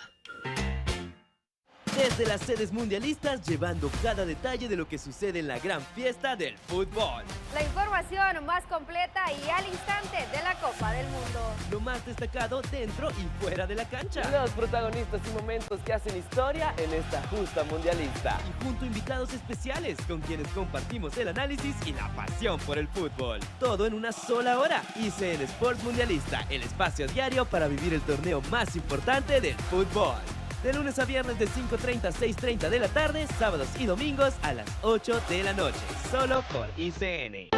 N: Desde las sedes mundialistas, llevando cada detalle de lo que sucede en la gran fiesta del fútbol.
O: La información más completa y al instante de la Copa del Mundo.
N: Lo más destacado dentro y fuera de la cancha.
P: Los protagonistas y momentos que hacen historia en esta justa mundialista.
N: Y junto a invitados especiales con quienes compartimos el análisis y la pasión por el fútbol. Todo en una sola hora. ICN Sports Mundialista, el espacio diario para vivir el torneo más importante del fútbol. De lunes a viernes de 5:30 a 6:30 de la tarde, sábados y domingos a las 8 de la noche. Solo por ICN.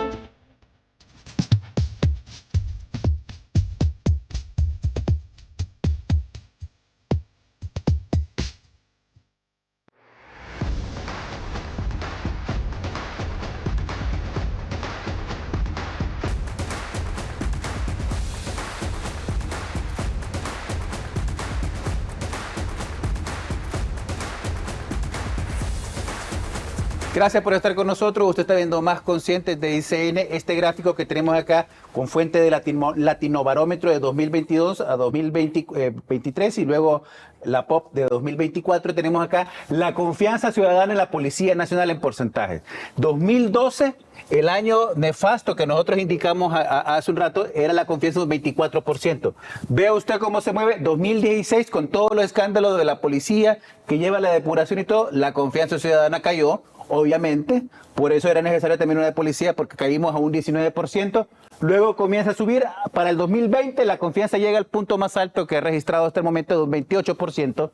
A: Gracias por estar con nosotros. Usted está viendo Más Conscientes de ICN. Este gráfico que tenemos acá con fuente de Latinobarómetro de 2022 a 2023 y luego la POP de 2024. Tenemos acá la confianza ciudadana en la Policía Nacional en porcentajes. 2012, el año nefasto que nosotros indicamos hace un rato, era la confianza de un 24%. Vea usted cómo se mueve. 2016, con todos los escándalos de la policía que lleva la depuración y todo, la confianza ciudadana cayó. Obviamente, por eso era necesaria también una de policía, porque caímos a un 19%. Luego comienza a subir. Para el 2020, la confianza llega al punto más alto que ha registrado hasta el momento, de un 28%.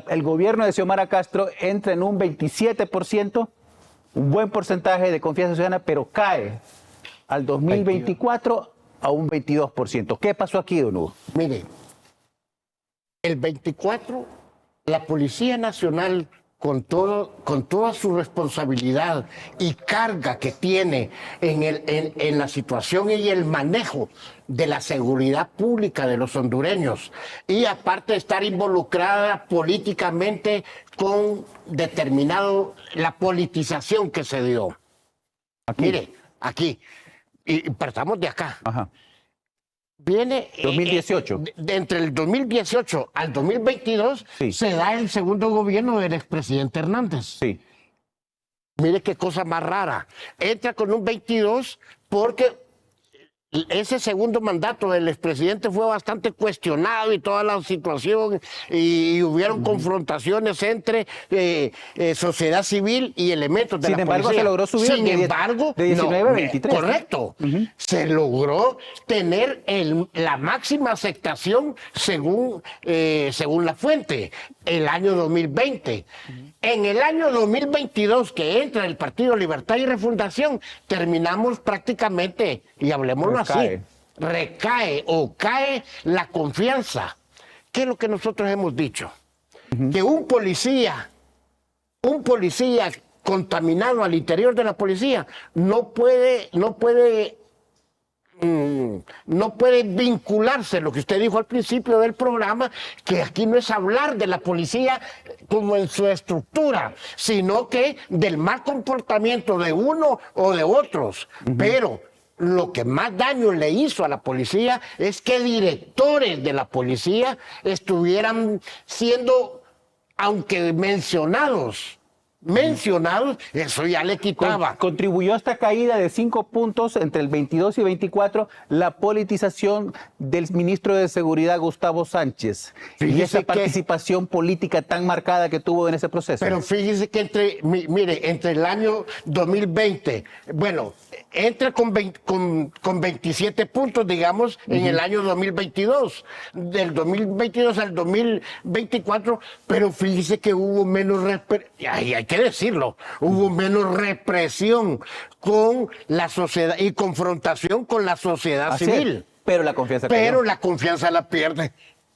A: El gobierno de Xiomara Castro entra en un 27%, un buen porcentaje de confianza ciudadana, pero cae al 2024 a un 22%. ¿Qué pasó aquí, don Hugo?
C: Mire, el 24, la Policía Nacional, con toda su responsabilidad y carga que tiene en la situación y el manejo de la seguridad pública de los hondureños, y aparte de estar involucrada políticamente con la politización que se dio. Mire, aquí, y partamos de acá.
A: Ajá.
C: Viene
A: 2018.
C: Entre el 2018 al 2022 se da el segundo gobierno del expresidente Hernández.
A: Sí.
C: Mire qué cosa más rara. Entra con un 22 porque ese segundo mandato del expresidente fue bastante cuestionado y toda la situación, y hubieron confrontaciones entre sociedad civil y elementos de la policía. Sin embargo,
A: se logró subir
C: de
A: 19 a 23.
C: Correcto. Se logró tener la máxima aceptación según la fuente, el año 2020. En el año 2022, que entra el Partido Libertad y Refundación, terminamos prácticamente, y hablemoslo así, recae o cae la confianza. ¿Qué es lo que nosotros hemos dicho? Que un policía contaminado al interior de la policía no puede vincularse, lo que usted dijo al principio del programa, que aquí no es hablar de la policía como en su estructura, sino que del mal comportamiento de uno o de otros. Pero lo que más daño le hizo a la policía es que directores de la policía estuvieran siendo, aunque mencionados, eso ya le quitaba.
A: Contribuyó a esta caída de 5 puntos entre el 22 y 24 la politización del ministro de Seguridad Gustavo Sánchez. Fíjese, y esa participación política tan marcada que tuvo en ese proceso.
C: Pero fíjese que entre el año 2020, bueno, entra con 27 puntos, digamos, en el año 2022, del 2022 al 2024, pero fíjese que hubo menos hay que decirlo, hubo menos represión con la sociedad y confrontación con la sociedad civil.
A: Pero la confianza
C: la confianza la pierde.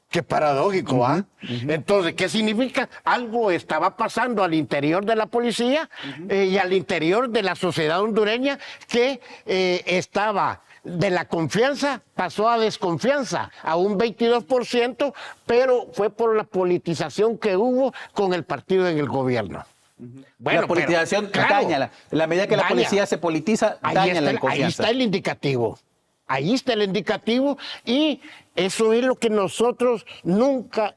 C: Qué paradójico, ¿ah? Entonces, ¿qué significa? Algo estaba pasando al interior de la policía y al interior de la sociedad hondureña que estaba de la confianza, pasó a desconfianza, a un 22%, pero fue por la politización que hubo con el partido en el gobierno. Bueno,
A: la politización daña, la medida que la policía se politiza, daña la confianza.
C: Ahí está el indicativo. Ahí está el indicativo, y eso es lo que nosotros nunca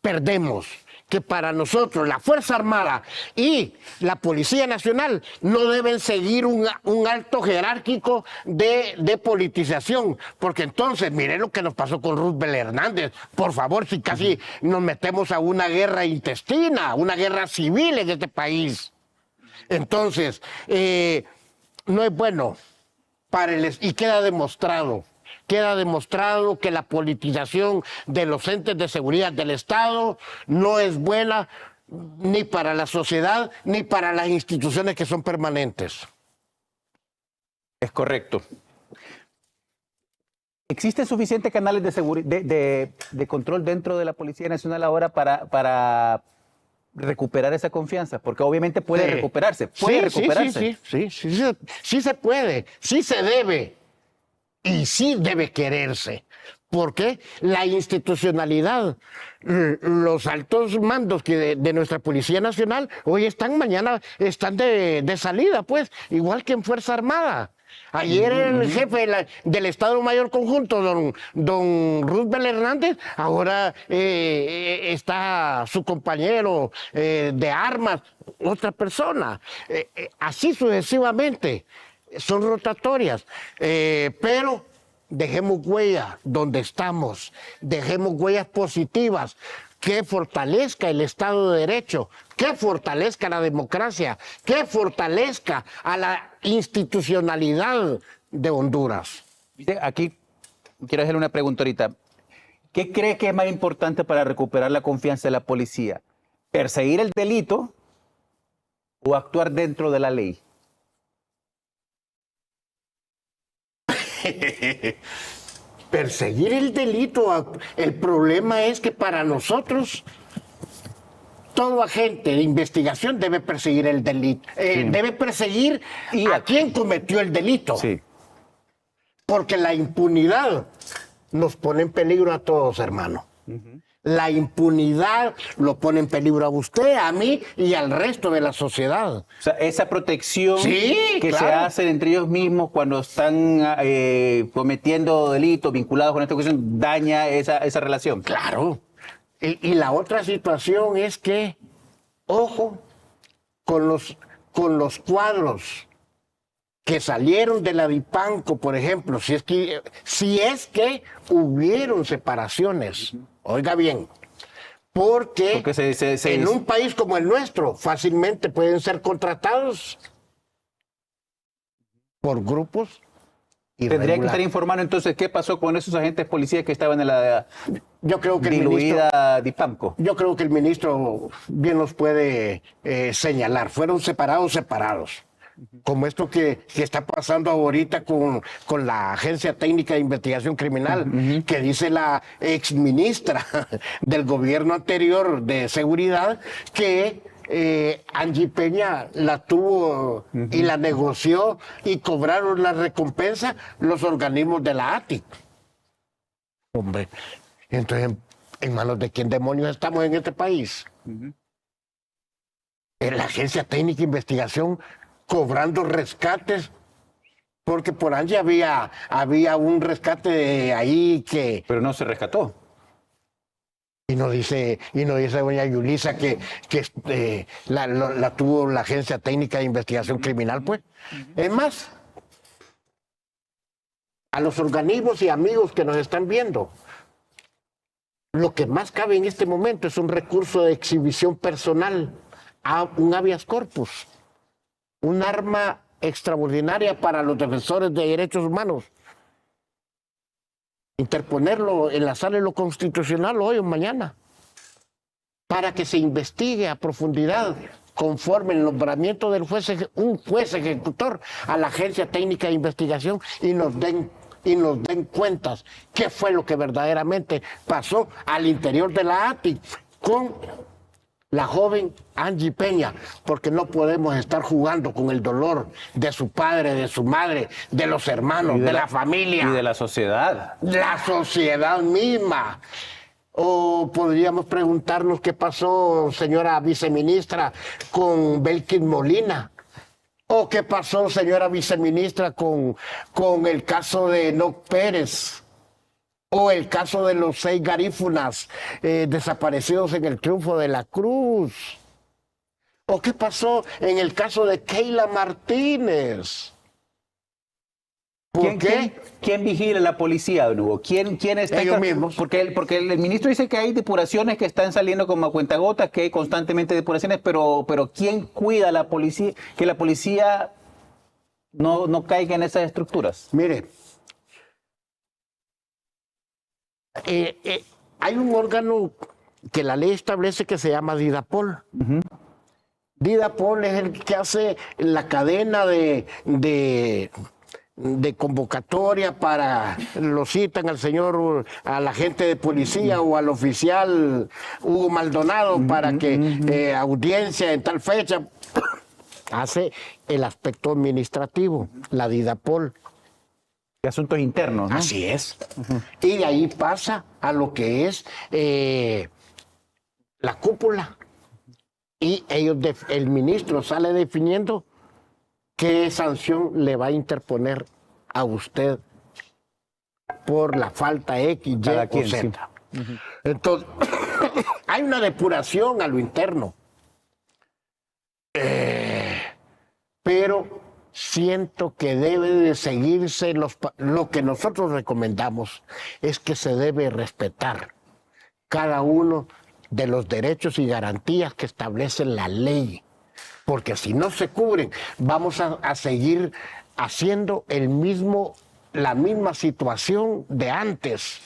C: perdemos. Que para nosotros la Fuerza Armada y la Policía Nacional no deben seguir un alto jerárquico de politización, porque entonces, miren lo que nos pasó con Roosevelt Hernández. Por favor, si casi nos metemos a una guerra intestina, una guerra civil en este país. Entonces, no es bueno y queda demostrado que la politización de los entes de seguridad del Estado no es buena ni para la sociedad ni para las instituciones que son permanentes.
A: Es correcto. ¿Existen suficientes canales de control dentro de la Policía Nacional ahora para recuperar esa confianza? Porque obviamente puede recuperarse.
C: Sí se puede, sí se debe. Y sí debe quererse, porque la institucionalidad, los altos mandos de nuestra Policía Nacional hoy están, mañana están de salida, pues, igual que en Fuerza Armada. Ayer el jefe del Estado Mayor Conjunto, don Roosevelt Hernández, ahora está su compañero de armas, otra persona, así sucesivamente. Son rotatorias, pero dejemos huellas donde estamos, dejemos huellas positivas que fortalezca el Estado de Derecho, que fortalezca la democracia, que fortalezca a la institucionalidad de Honduras.
A: Aquí quiero hacerle una pregunta ahorita. ¿Qué cree que es más importante para recuperar la confianza de la policía? ¿Perseguir el delito o actuar dentro de la ley?
C: Perseguir el delito. El problema es que para nosotros todo agente de investigación debe perseguir el delito, debe perseguir a quien cometió el delito. Sí. Porque la impunidad nos pone en peligro a todos, hermano. La impunidad lo pone en peligro a usted, a mí y al resto de la sociedad.
A: O sea, esa protección
C: Sí,
A: que
C: claro.
A: se hace entre ellos mismos cuando están cometiendo delitos vinculados con esta cuestión, daña esa relación.
C: Claro. Y la otra situación es que, ojo, con los cuadros que salieron de la Dipanco, por ejemplo, si es que hubieron separaciones, oiga bien, porque en un país como el nuestro fácilmente pueden ser contratados por grupos
A: Tendría que estar informando entonces qué pasó con esos agentes policías que estaban en la diluida Dipanco.
C: Yo creo que el ministro bien nos puede señalar, fueron separados. Como esto que está pasando ahorita con la Agencia Técnica de Investigación Criminal, que dice la exministra del gobierno anterior de Seguridad que Angie Peña la tuvo y la negoció y cobraron la recompensa los organismos de la ATIC. Hombre, entonces, ¿en manos de quién demonios estamos en este país? En la Agencia Técnica de Investigación cobrando rescates, porque por Angie había un rescate ahí que...
A: Pero no se rescató.
C: Y nos dice doña Yulisa que la tuvo la Agencia Técnica de Investigación Criminal, pues. Es más, a los organismos y amigos que nos están viendo, lo que más cabe en este momento es un recurso de exhibición personal, un habeas corpus, un arma extraordinaria para los defensores de derechos humanos. Interponerlo en la sala de lo constitucional hoy o mañana, para que se investigue a profundidad, conforme el nombramiento del un juez ejecutor a la Agencia Técnica de Investigación y nos den cuentas qué fue lo que verdaderamente pasó al interior de la ATI con la joven Angie Peña, porque no podemos estar jugando con el dolor de su padre, de su madre, de los hermanos, de la familia.
A: Y de la sociedad.
C: La sociedad misma. O podríamos preguntarnos qué pasó, señora viceministra, con Belkin Molina. O qué pasó, señora viceministra, con el caso de Enoc Pérez. O el caso de los 6 garífunas desaparecidos en el Triunfo de la Cruz. ¿O qué pasó en el caso de Keila Martínez?
A: ¿Quién vigila la policía, don Hugo? ¿Quién está?
C: Ellos mismos.
A: Porque el ministro dice que hay depuraciones que están saliendo como a cuentagotas, que hay constantemente depuraciones, pero ¿quién cuida a la policía? Que la policía no caiga en esas estructuras.
C: Mire, hay un órgano que la ley establece que se llama Didapol. Didapol es el que hace la cadena de convocatoria para lo citan al agente de policía o al oficial Hugo Maldonado para que audiencia en tal fecha. Hace el aspecto administrativo, la Didapol.
A: De asuntos internos, ¿no?
C: Así es. Y de ahí pasa a lo que es la cúpula. Y el ministro sale definiendo qué sanción le va a interponer a usted por la falta X, Y o Z. Sí. Entonces, hay una depuración a lo interno. Pero siento que debe de seguirse lo que nosotros recomendamos es que se debe respetar cada uno de los derechos y garantías que establece la ley, porque si no se cubren vamos a seguir haciendo la misma situación de antes.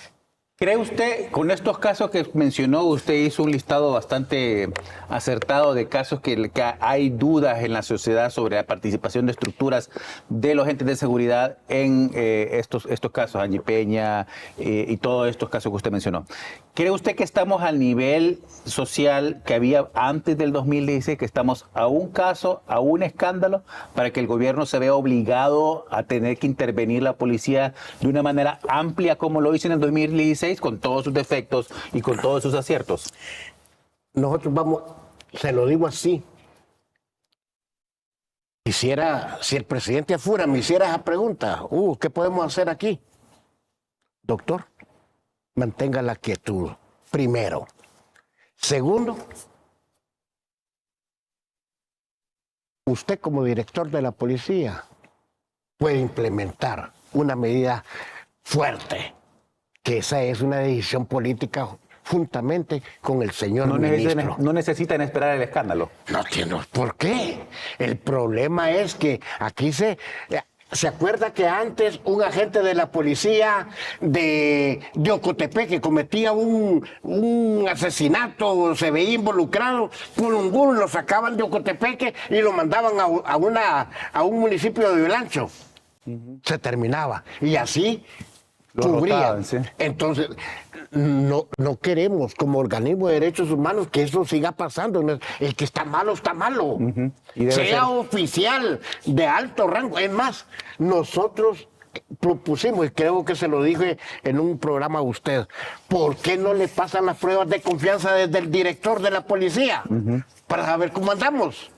A: ¿Cree usted, con estos casos que mencionó, usted hizo un listado bastante acertado de casos que hay dudas en la sociedad sobre la participación de estructuras de los entes de seguridad en estos casos, Angie Peña y todos estos casos que usted mencionó? ¿Cree usted que estamos al nivel social que había antes del 2016, que estamos a un caso, a un escándalo, para que el gobierno se vea obligado a tener que intervenir la policía de una manera amplia como lo hizo en el 2016, con todos sus defectos y con todos sus aciertos?
C: Nosotros vamos, se lo digo así. Quisiera, si el presidente Afura me hiciera esa pregunta, ¿qué podemos hacer aquí? Doctor, mantenga la quietud, primero. Segundo, usted como director de la policía puede implementar una medida fuerte, que esa es una decisión política juntamente con el señor ministro.
A: No necesitan esperar el escándalo.
C: No entiendo por qué. El problema es que aquí se acuerda que antes un agente de la policía de Ocotepeque cometía un asesinato, se veía involucrado, lo sacaban de Ocotepeque y lo mandaban a un municipio de Olancho. Se terminaba. Y así cubrían. Sí. Entonces, no queremos como organismo de derechos humanos que eso siga pasando. El que está malo, está malo. Y sea oficial de alto rango. Es más, nosotros propusimos, y creo que se lo dije en un programa a usted, ¿por qué no le pasan las pruebas de confianza desde el director de la policía? Para saber cómo andamos.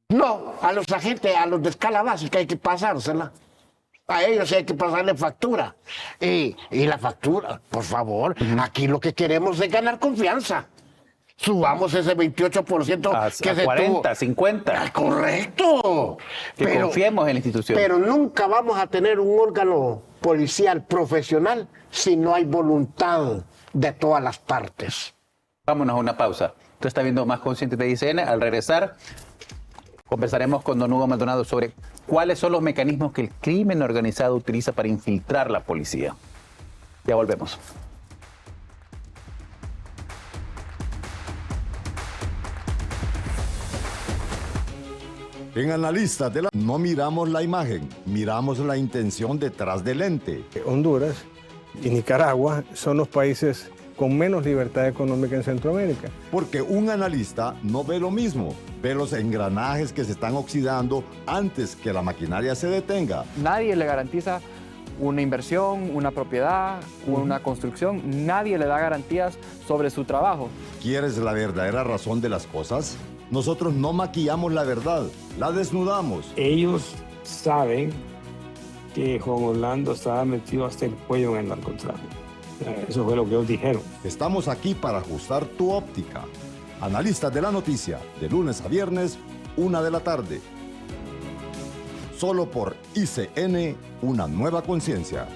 C: No, a los agentes, a los de escala básica hay que pasársela. A ellos hay que pasarle factura. Y la factura, por favor, aquí lo que queremos es ganar confianza. Subamos ese 28% que se
A: 40, 50.
C: Correcto.
A: Que confiemos en la institución.
C: Pero nunca vamos a tener un órgano policial profesional si no hay voluntad de todas las partes.
A: Vámonos a una pausa. Usted está viendo Más Conscientes de ICN. Al regresar, conversaremos con don Hugo Maldonado sobre cuáles son los mecanismos que el crimen organizado utiliza para infiltrar la policía. Ya volvemos.
Q: En Analistas no miramos la imagen, miramos la intención detrás del ente.
R: Honduras y Nicaragua son los países con menos libertad económica en Centroamérica.
Q: Porque un analista no ve lo mismo, ve los engranajes que se están oxidando antes que la maquinaria se detenga.
S: Nadie le garantiza una inversión, una propiedad, una construcción. Nadie le da garantías sobre su trabajo.
Q: ¿Quieres la verdadera razón de las cosas? Nosotros no maquillamos la verdad, la desnudamos.
T: Ellos saben que Juan Orlando estaba metido hasta el cuello en el narcotráfico. Eso fue lo que ellos dijeron.
Q: Estamos aquí para ajustar tu óptica. Analistas de la noticia, de lunes a viernes, 1 de la tarde. Solo por ICN, una nueva conciencia.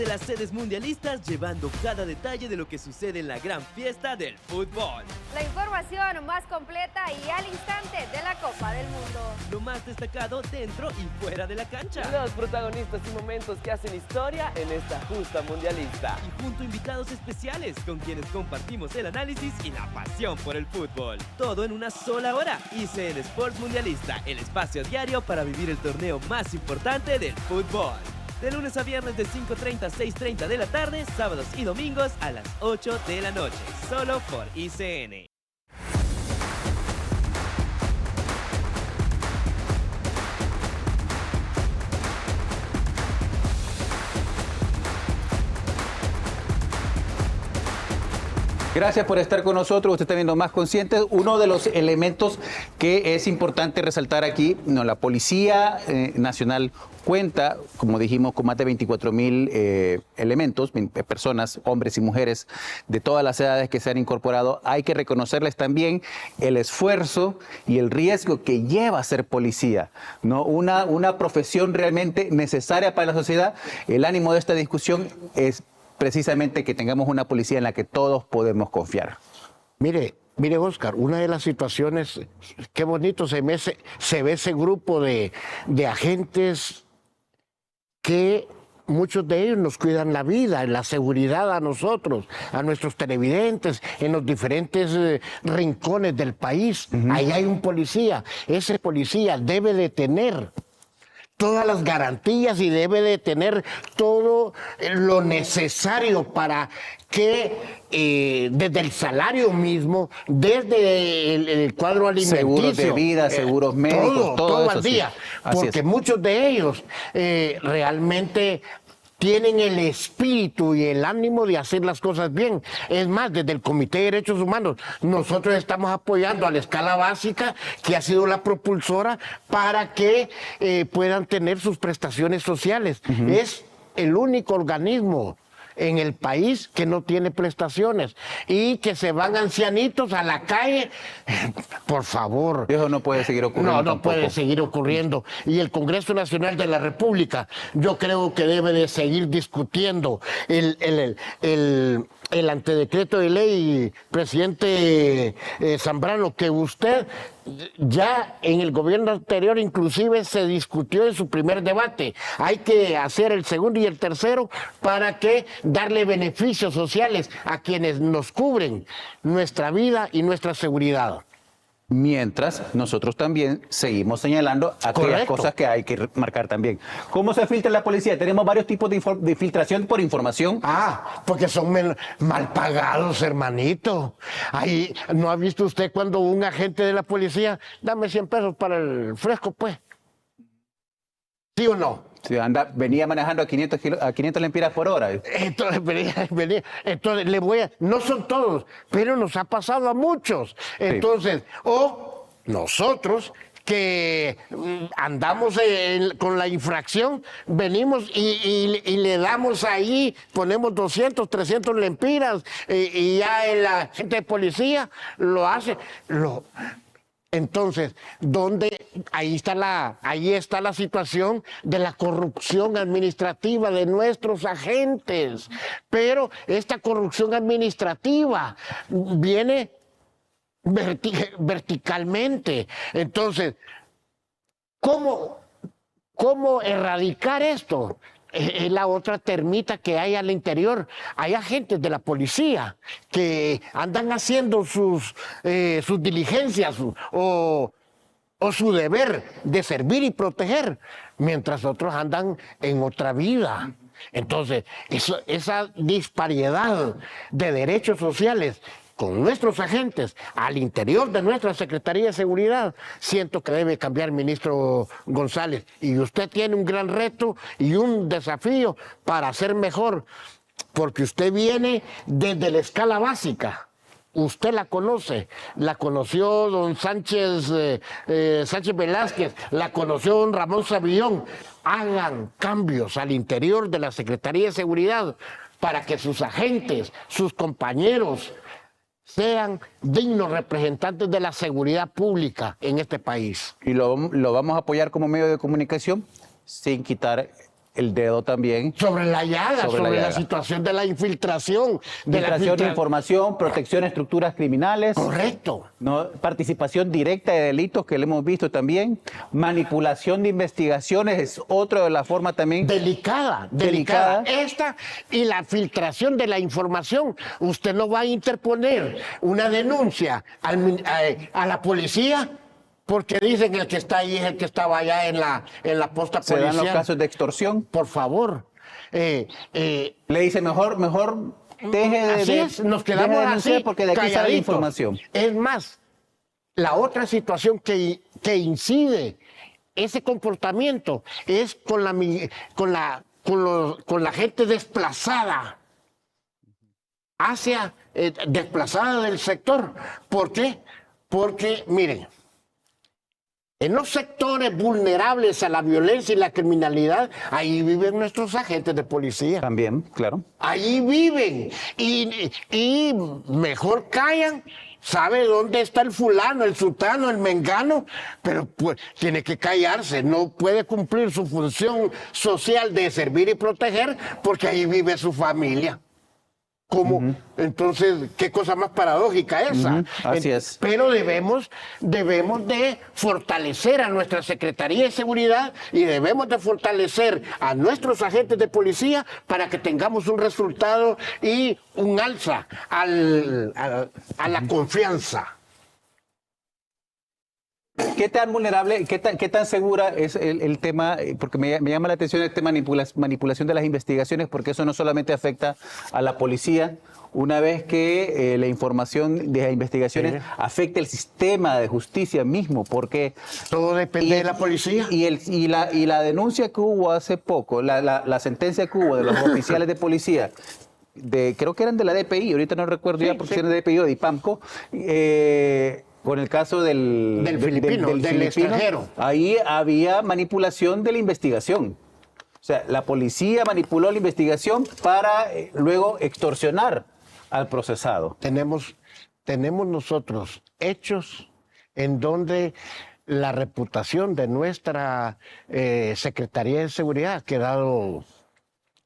N: Las sedes mundialistas llevando cada detalle de lo que sucede en la gran fiesta del fútbol.
O: La información más completa y al instante de la Copa del Mundo.
N: Lo más destacado dentro y fuera de la cancha.
P: Los protagonistas y momentos que hacen historia en esta justa mundialista.
N: Y junto a invitados especiales con quienes compartimos el análisis y la pasión por el fútbol. Todo en una sola hora. ICN Sports Mundialista, el espacio diario para vivir el torneo más importante del fútbol. De lunes a viernes de 5:30 a 6:30 de la tarde, sábados y domingos a las 8 de la noche, solo por ICN.
A: Gracias por estar con nosotros. Usted está viendo Más Conscientes. Uno de los elementos que es importante resaltar aquí, la Policía Nacional cuenta, como dijimos, con más de 24,000 elementos, personas, hombres y mujeres de todas las edades que se han incorporado. Hay que reconocerles también el esfuerzo y el riesgo que lleva a ser policía, ¿no? Una profesión realmente necesaria para la sociedad. El ánimo de esta discusión es precisamente que tengamos una policía en la que todos podemos confiar.
C: Mire, Oscar, una de las situaciones, qué bonito se ve ese grupo de agentes que muchos de ellos nos cuidan la vida, la seguridad a nosotros, a nuestros televidentes, en los diferentes rincones del país. Ahí hay un policía. Ese policía debe de tener todas las garantías y debe de tener todo lo necesario para que desde el salario mismo, desde el cuadro alimenticio,
A: seguros de vida, seguros médicos,
C: todo al
A: eso,
C: día,
A: sí.
C: porque muchos de ellos realmente tienen el espíritu y el ánimo de hacer las cosas bien. Es más, desde el Comité de Derechos Humanos, nosotros estamos apoyando a la escala básica, que ha sido la propulsora para que puedan tener sus prestaciones sociales. Es el único organismo en el país que no tiene prestaciones y que se van ancianitos a la calle. Por favor.
A: Eso no puede seguir ocurriendo.
C: No puede seguir ocurriendo. Y el Congreso Nacional de la República, yo creo que debe de seguir discutiendo el antedecreto de ley, presidente Zambrano, que usted ya en el gobierno anterior inclusive se discutió en su primer debate. Hay que hacer el segundo y el tercero para que darle beneficios sociales a quienes nos cubren nuestra vida y nuestra seguridad.
A: Mientras nosotros también seguimos señalando aquellas cosas que hay que marcar también. ¿Cómo se filtra la policía? Tenemos varios tipos de filtración por información.
C: Porque son mal pagados, hermanito. Ahí, ¿no ha visto usted cuando un agente de la policía, dame 100 pesos para el fresco, pues? ¿Sí o no?
A: Sí, venía manejando a 500 lempiras por hora.
C: Entonces, no son todos, pero nos ha pasado a muchos. Entonces, o nosotros que andamos con la infracción, venimos y le damos ahí, ponemos 200, 300 lempiras y ya la gente de policía lo hace. Entonces, ahí está la situación de la corrupción administrativa de nuestros agentes. Pero esta corrupción administrativa viene verticalmente. Entonces, ¿cómo erradicar esto? Es la otra termita que hay al interior. Hay agentes de la policía que andan haciendo sus diligencias o su deber de servir y proteger, mientras otros andan en otra vida. Entonces, esa disparidad de derechos sociales con nuestros agentes al interior de nuestra Secretaría de Seguridad, siento que debe cambiar, ministro González. Y usted tiene un gran reto y un desafío para hacer mejor, porque usted viene desde la escala básica. Usted la conoce, la conoció don Sánchez Velázquez, la conoció don Ramón Savillón. Hagan cambios al interior de la Secretaría de Seguridad para que sus agentes, sus compañeros, sean dignos representantes de la seguridad pública en este país.
A: Y lo vamos a apoyar como medio de comunicación sin quitar el dedo también
C: sobre la llaga, sobre la situación de la infiltración.
A: De información, protección a estructuras criminales.
C: Correcto.
A: ¿No? Participación directa de delitos que le hemos visto también. Manipulación de investigaciones es otra de las formas también.
C: Delicada. Esta y la filtración de la información. Usted no va a interponer una denuncia a la policía porque dicen que el que está ahí es el que estaba allá en la posta policial.
A: ¿Se dan los casos de extorsión?
C: Por favor.
A: Le dice mejor deje
C: nos quedamos así
A: porque de aquí sale la información.
C: Es más, la otra situación que incide ese comportamiento es con la gente desplazada. hacia desplazada del sector. ¿Por qué? Porque, miren, en los sectores vulnerables a la violencia y la criminalidad, ahí viven nuestros agentes de policía.
A: También, claro.
C: Allí viven y mejor callan. Sabe dónde está el fulano, el sultano, el mengano, pero pues tiene que callarse, no puede cumplir su función social de servir y proteger porque ahí vive su familia. ¿Cómo? Entonces, qué cosa más paradójica esa.
A: Así es.
C: Pero debemos de fortalecer a nuestra Secretaría de Seguridad y debemos de fortalecer a nuestros agentes de policía para que tengamos un resultado y un alza a la confianza.
A: ¿Qué tan vulnerable, qué tan segura es el tema? Porque me llama la atención el tema manipulación de las investigaciones, porque eso no solamente afecta a la policía, una vez que la información de las investigaciones afecta el sistema de justicia mismo, porque...
C: Todo depende de la policía.
A: Y la denuncia que hubo hace poco, la sentencia que hubo de los oficiales de policía, creo que eran de la DPI, ahorita no recuerdo ya porque eran de DPI o de IPAMCO, con el caso del
C: filipino, del extranjero.
A: Ahí había manipulación de la investigación. O sea, la policía manipuló la investigación para luego extorsionar al procesado.
C: Tenemos nosotros hechos en donde la reputación de nuestra Secretaría de Seguridad ha quedado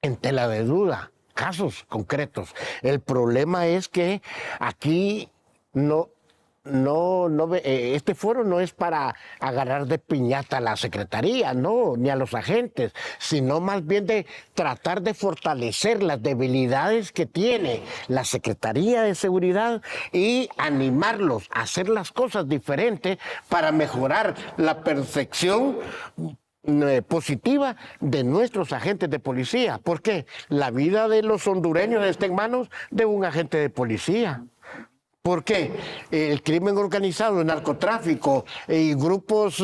C: en tela de duda. Casos concretos. El problema es que aquí este foro no es para agarrar de piñata a la Secretaría, no, ni a los agentes, sino más bien de tratar de fortalecer las debilidades que tiene la Secretaría de Seguridad y animarlos a hacer las cosas diferentes para mejorar la percepción positiva de nuestros agentes de policía. Porque la vida de los hondureños está en manos de un agente de policía. Porque el crimen organizado, el narcotráfico y grupos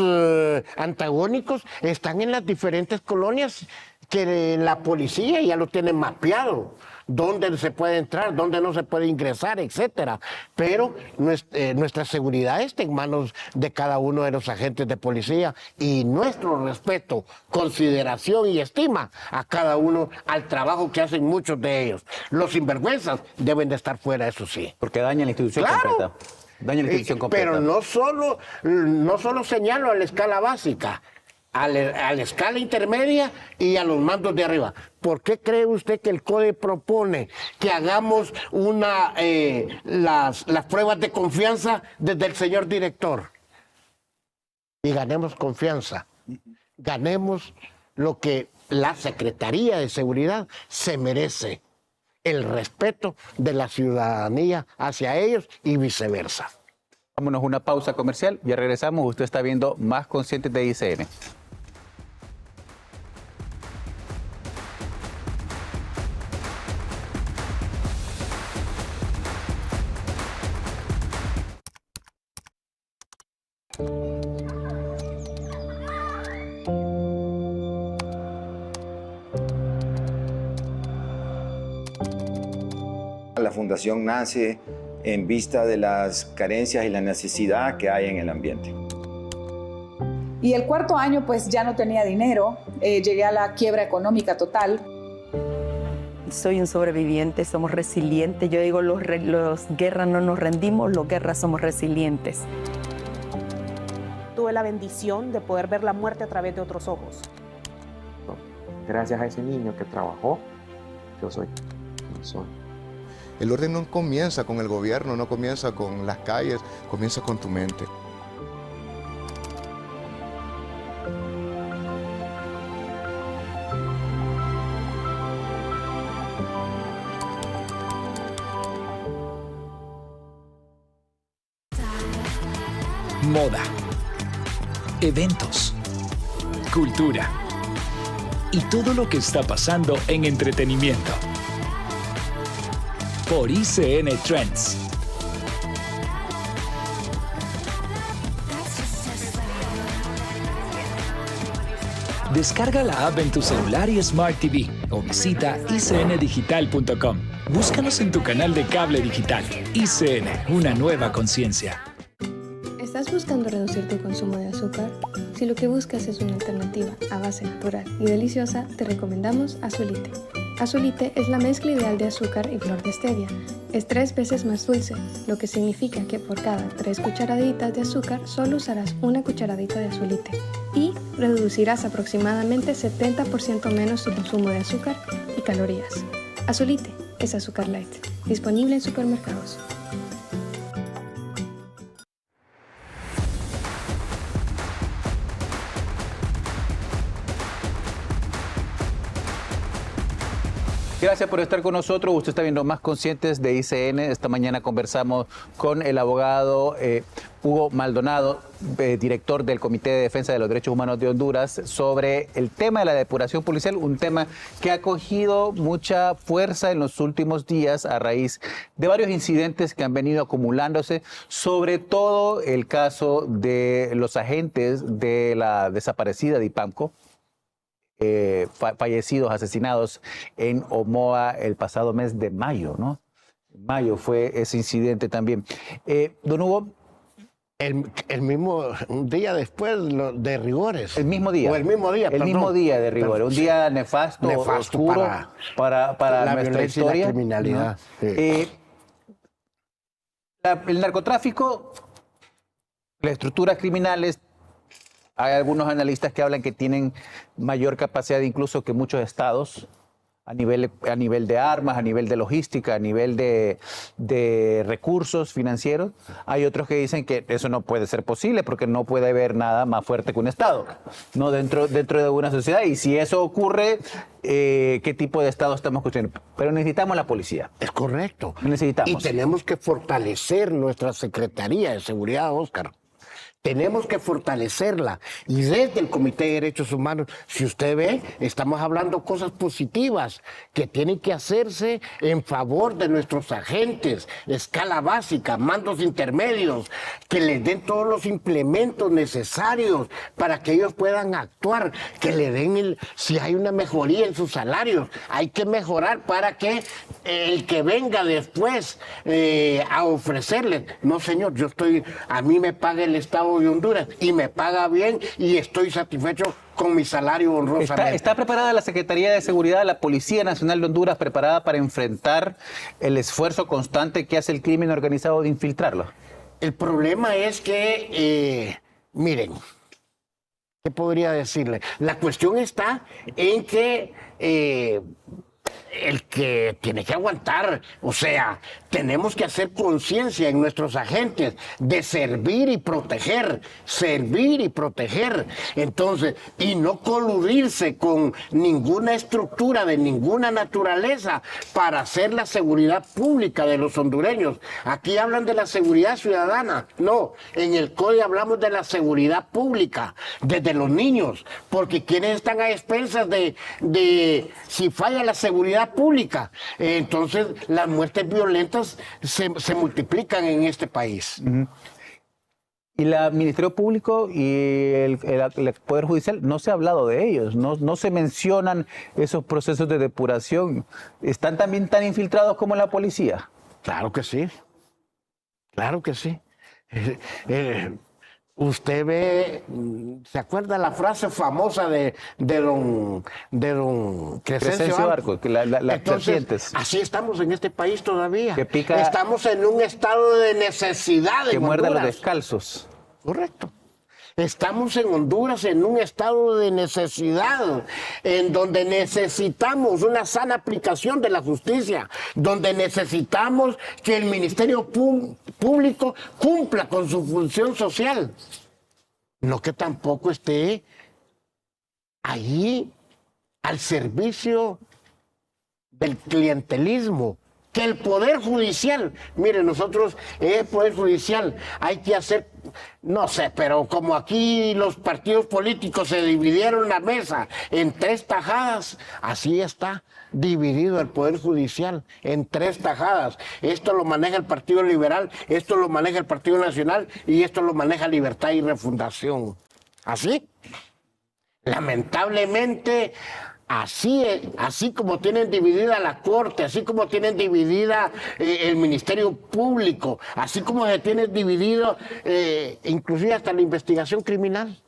C: antagónicos están en las diferentes colonias que la policía ya lo tiene mapeado. Dónde se puede entrar, dónde no se puede ingresar, etcétera. Pero nuestra seguridad está en manos de cada uno de los agentes de policía y nuestro respeto, consideración y estima a cada uno al trabajo que hacen muchos de ellos. Los sinvergüenzas deben de estar fuera, eso sí.
A: Porque dañan la institución completa. Dañan la institución completa.
C: Pero no solo señalo a la escala básica, a la escala intermedia y a los mandos de arriba. ¿Por qué cree usted que el CODE propone que hagamos las pruebas de confianza desde el señor director? Y ganemos confianza. Ganemos lo que la Secretaría de Seguridad se merece. El respeto de la ciudadanía hacia ellos y viceversa.
A: Vámonos a una pausa comercial, ya regresamos. Usted está viendo Más Conscientes de ICN.
U: La fundación nace en vista de las carencias y la necesidad que hay en el ambiente.
V: Y el cuarto año pues ya no tenía dinero, llegué a la quiebra económica total.
W: Soy un sobreviviente, somos resilientes. Yo digo, los guerras no nos rendimos, los guerras somos resilientes.
X: Tuve la bendición de poder ver la muerte a través de otros ojos.
Y: Gracias a ese niño que trabajó, yo soy quien soy.
Z: El orden no comienza con el gobierno, no comienza con las calles, comienza con tu mente.
M: Moda, eventos, cultura y todo lo que está pasando en entretenimiento. Por ICN Trends. Descarga la app en tu celular y Smart TV o visita icndigital.com. Búscanos en tu canal de cable digital. ICN, una nueva conciencia.
B: ¿Estás buscando reducir tu consumo de azúcar? Si lo que buscas es una alternativa a base natural y deliciosa, te recomendamos Azulite. Azulite es la mezcla ideal de azúcar y flor de stevia. Es 3 veces más dulce, lo que significa que por cada 3 cucharaditas de azúcar solo usarás una cucharadita de Azulite y reducirás aproximadamente 70% menos tu consumo de azúcar y calorías. Azulite es azúcar light, disponible en supermercados.
A: Gracias por estar con nosotros. Usted está viendo Más Conscientes de ICN. Esta mañana conversamos con el abogado Hugo Maldonado, director del Comité de Defensa de los Derechos Humanos de Honduras, sobre el tema de la depuración policial, un tema que ha cogido mucha fuerza en los últimos días a raíz de varios incidentes que han venido acumulándose, sobre todo el caso de los agentes de la desaparecida de Ipamco, fallecidos, asesinados en Omoa el pasado mes de mayo, ¿no? En mayo fue ese incidente también. Don Hugo.
C: El mismo, un día después de Rigores.
A: El mismo día.
C: O el mismo día,
A: El mismo día de Rigores. Un día nefasto oscuro para
C: la
A: nuestra historia.
C: Y la criminalidad.
A: ¿No?
C: Sí.
A: El narcotráfico, las estructuras criminales, hay algunos analistas que hablan que tienen mayor capacidad incluso que muchos estados a nivel de armas, a nivel de logística, a nivel de recursos financieros. Hay otros que dicen que eso no puede ser posible porque no puede haber nada más fuerte que un estado, ¿no? dentro de una sociedad. Y si eso ocurre, ¿qué tipo de estado estamos construyendo? Pero necesitamos la policía.
C: Es correcto.
A: Necesitamos.
C: Y tenemos que fortalecer nuestra Secretaría de Seguridad, Óscar. Tenemos que fortalecerla. Y desde el Comité de Derechos Humanos, si usted ve, estamos hablando cosas positivas que tienen que hacerse en favor de nuestros agentes, escala básica, mandos intermedios, que les den todos los implementos necesarios para que ellos puedan actuar, que le den si hay una mejoría en sus salarios, hay que mejorar para que el que venga después a ofrecerles, no señor, a mí me paga el Estado de Honduras y me paga bien y estoy satisfecho con mi salario honrosamente.
A: ¿Está preparada la Secretaría de Seguridad, la Policía Nacional de Honduras, preparada para enfrentar el esfuerzo constante que hace el crimen organizado de infiltrarlo?
C: El problema es que, miren, ¿qué podría decirle? La cuestión está en que el que tiene que aguantar, o sea, tenemos que hacer conciencia en nuestros agentes de servir y proteger, entonces, y no coludirse con ninguna estructura de ninguna naturaleza para hacer la seguridad pública de los hondureños. Aquí hablan de la seguridad ciudadana, no, en el código hablamos de la seguridad pública, desde los niños, porque quienes están a expensas de si falla la seguridad pública, entonces las muertes violentas se multiplican en este país.
A: Y el Ministerio Público y el Poder Judicial, no se ha hablado de ellos, no se mencionan esos procesos de depuración. ¿Están también tan infiltrados como la policía?
C: Claro que sí, claro que sí. Usted ve, ¿se acuerda la frase famosa de don Crescencio
A: Arco?
C: Entonces, así estamos en este país todavía.
A: Que pica,
C: estamos en un estado de necesidad.
A: Que muerde a los descalzos.
C: Correcto. Estamos en Honduras en un estado de necesidad, en donde necesitamos una sana aplicación de la justicia, donde necesitamos que el Ministerio Público cumpla con su función social. No que tampoco esté allí al servicio del clientelismo. Que el Poder Judicial, mire, nosotros, el Poder Judicial, hay que hacer, no sé, pero como aquí los partidos políticos se dividieron la mesa en 3 tajadas, así está dividido el Poder Judicial en 3 tajadas. Esto lo maneja el Partido Liberal, esto lo maneja el Partido Nacional y esto lo maneja Libertad y Refundación. ¿Así? Lamentablemente, Así como tienen dividida la Corte, así como tienen dividida el Ministerio Público, así como se tiene dividido inclusive hasta la investigación criminal.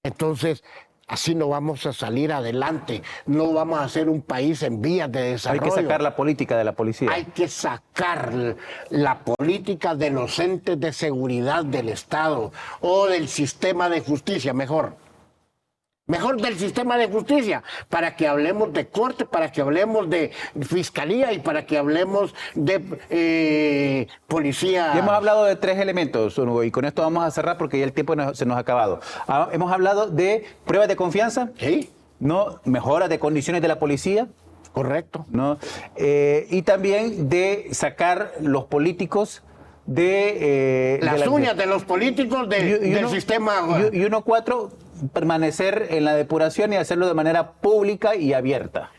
C: Entonces, así no vamos a salir adelante, no vamos a ser un país en vías de desarrollo.
A: Hay que sacar la política de la policía.
C: Hay que sacar la política de los entes de seguridad del Estado o del sistema de justicia, mejor del sistema de justicia, para que hablemos de corte, para que hablemos de fiscalía y para que hablemos de policía.
A: Ya hemos hablado de 3 elementos, don Hugo, y con esto vamos a cerrar porque ya el tiempo se nos ha acabado. Hemos hablado de pruebas de confianza,
C: ¿sí?
A: ¿No? Mejoras de condiciones de la policía.
C: Correcto.
A: ¿No? Y también de sacar los políticos de...
C: las uñas de los políticos del sistema.
A: Y 4, permanecer en la depuración y hacerlo de manera pública y abierta.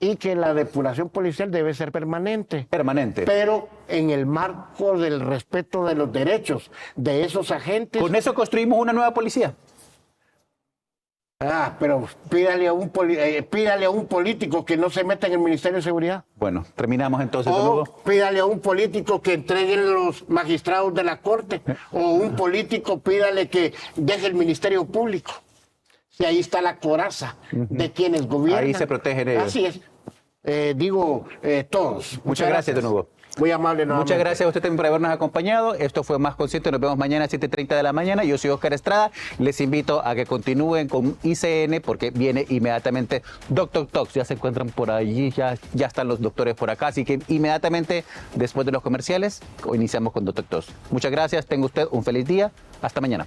C: Y que la depuración policial debe ser permanente.
A: Permanente.
C: Pero en el marco del respeto de los derechos de esos agentes.
A: Con eso construimos una nueva policía.
C: Pero pídale a un político que no se meta en el Ministerio de Seguridad.
A: Bueno, terminamos entonces.
C: O pídale a un político que entreguen los magistrados de la Corte. O un político pídale que deje el Ministerio Público. Si ahí está la coraza de quienes gobiernan.
A: Ahí se protegen ellos.
C: Así es. Todos.
A: Muchas gracias, don Hugo.
C: Muy amable nuevamente.
A: Muchas gracias a usted también por habernos acompañado. Esto fue Más Consciente. Nos vemos mañana a 7:30 de la mañana. Yo soy Oscar Estrada. Les invito a que continúen con ICN porque viene inmediatamente Doctor Talks. Ya se encuentran por allí, ya están los doctores por acá. Así que inmediatamente después de los comerciales iniciamos con Doctor Talks. Muchas gracias. Tenga usted un feliz día. Hasta mañana.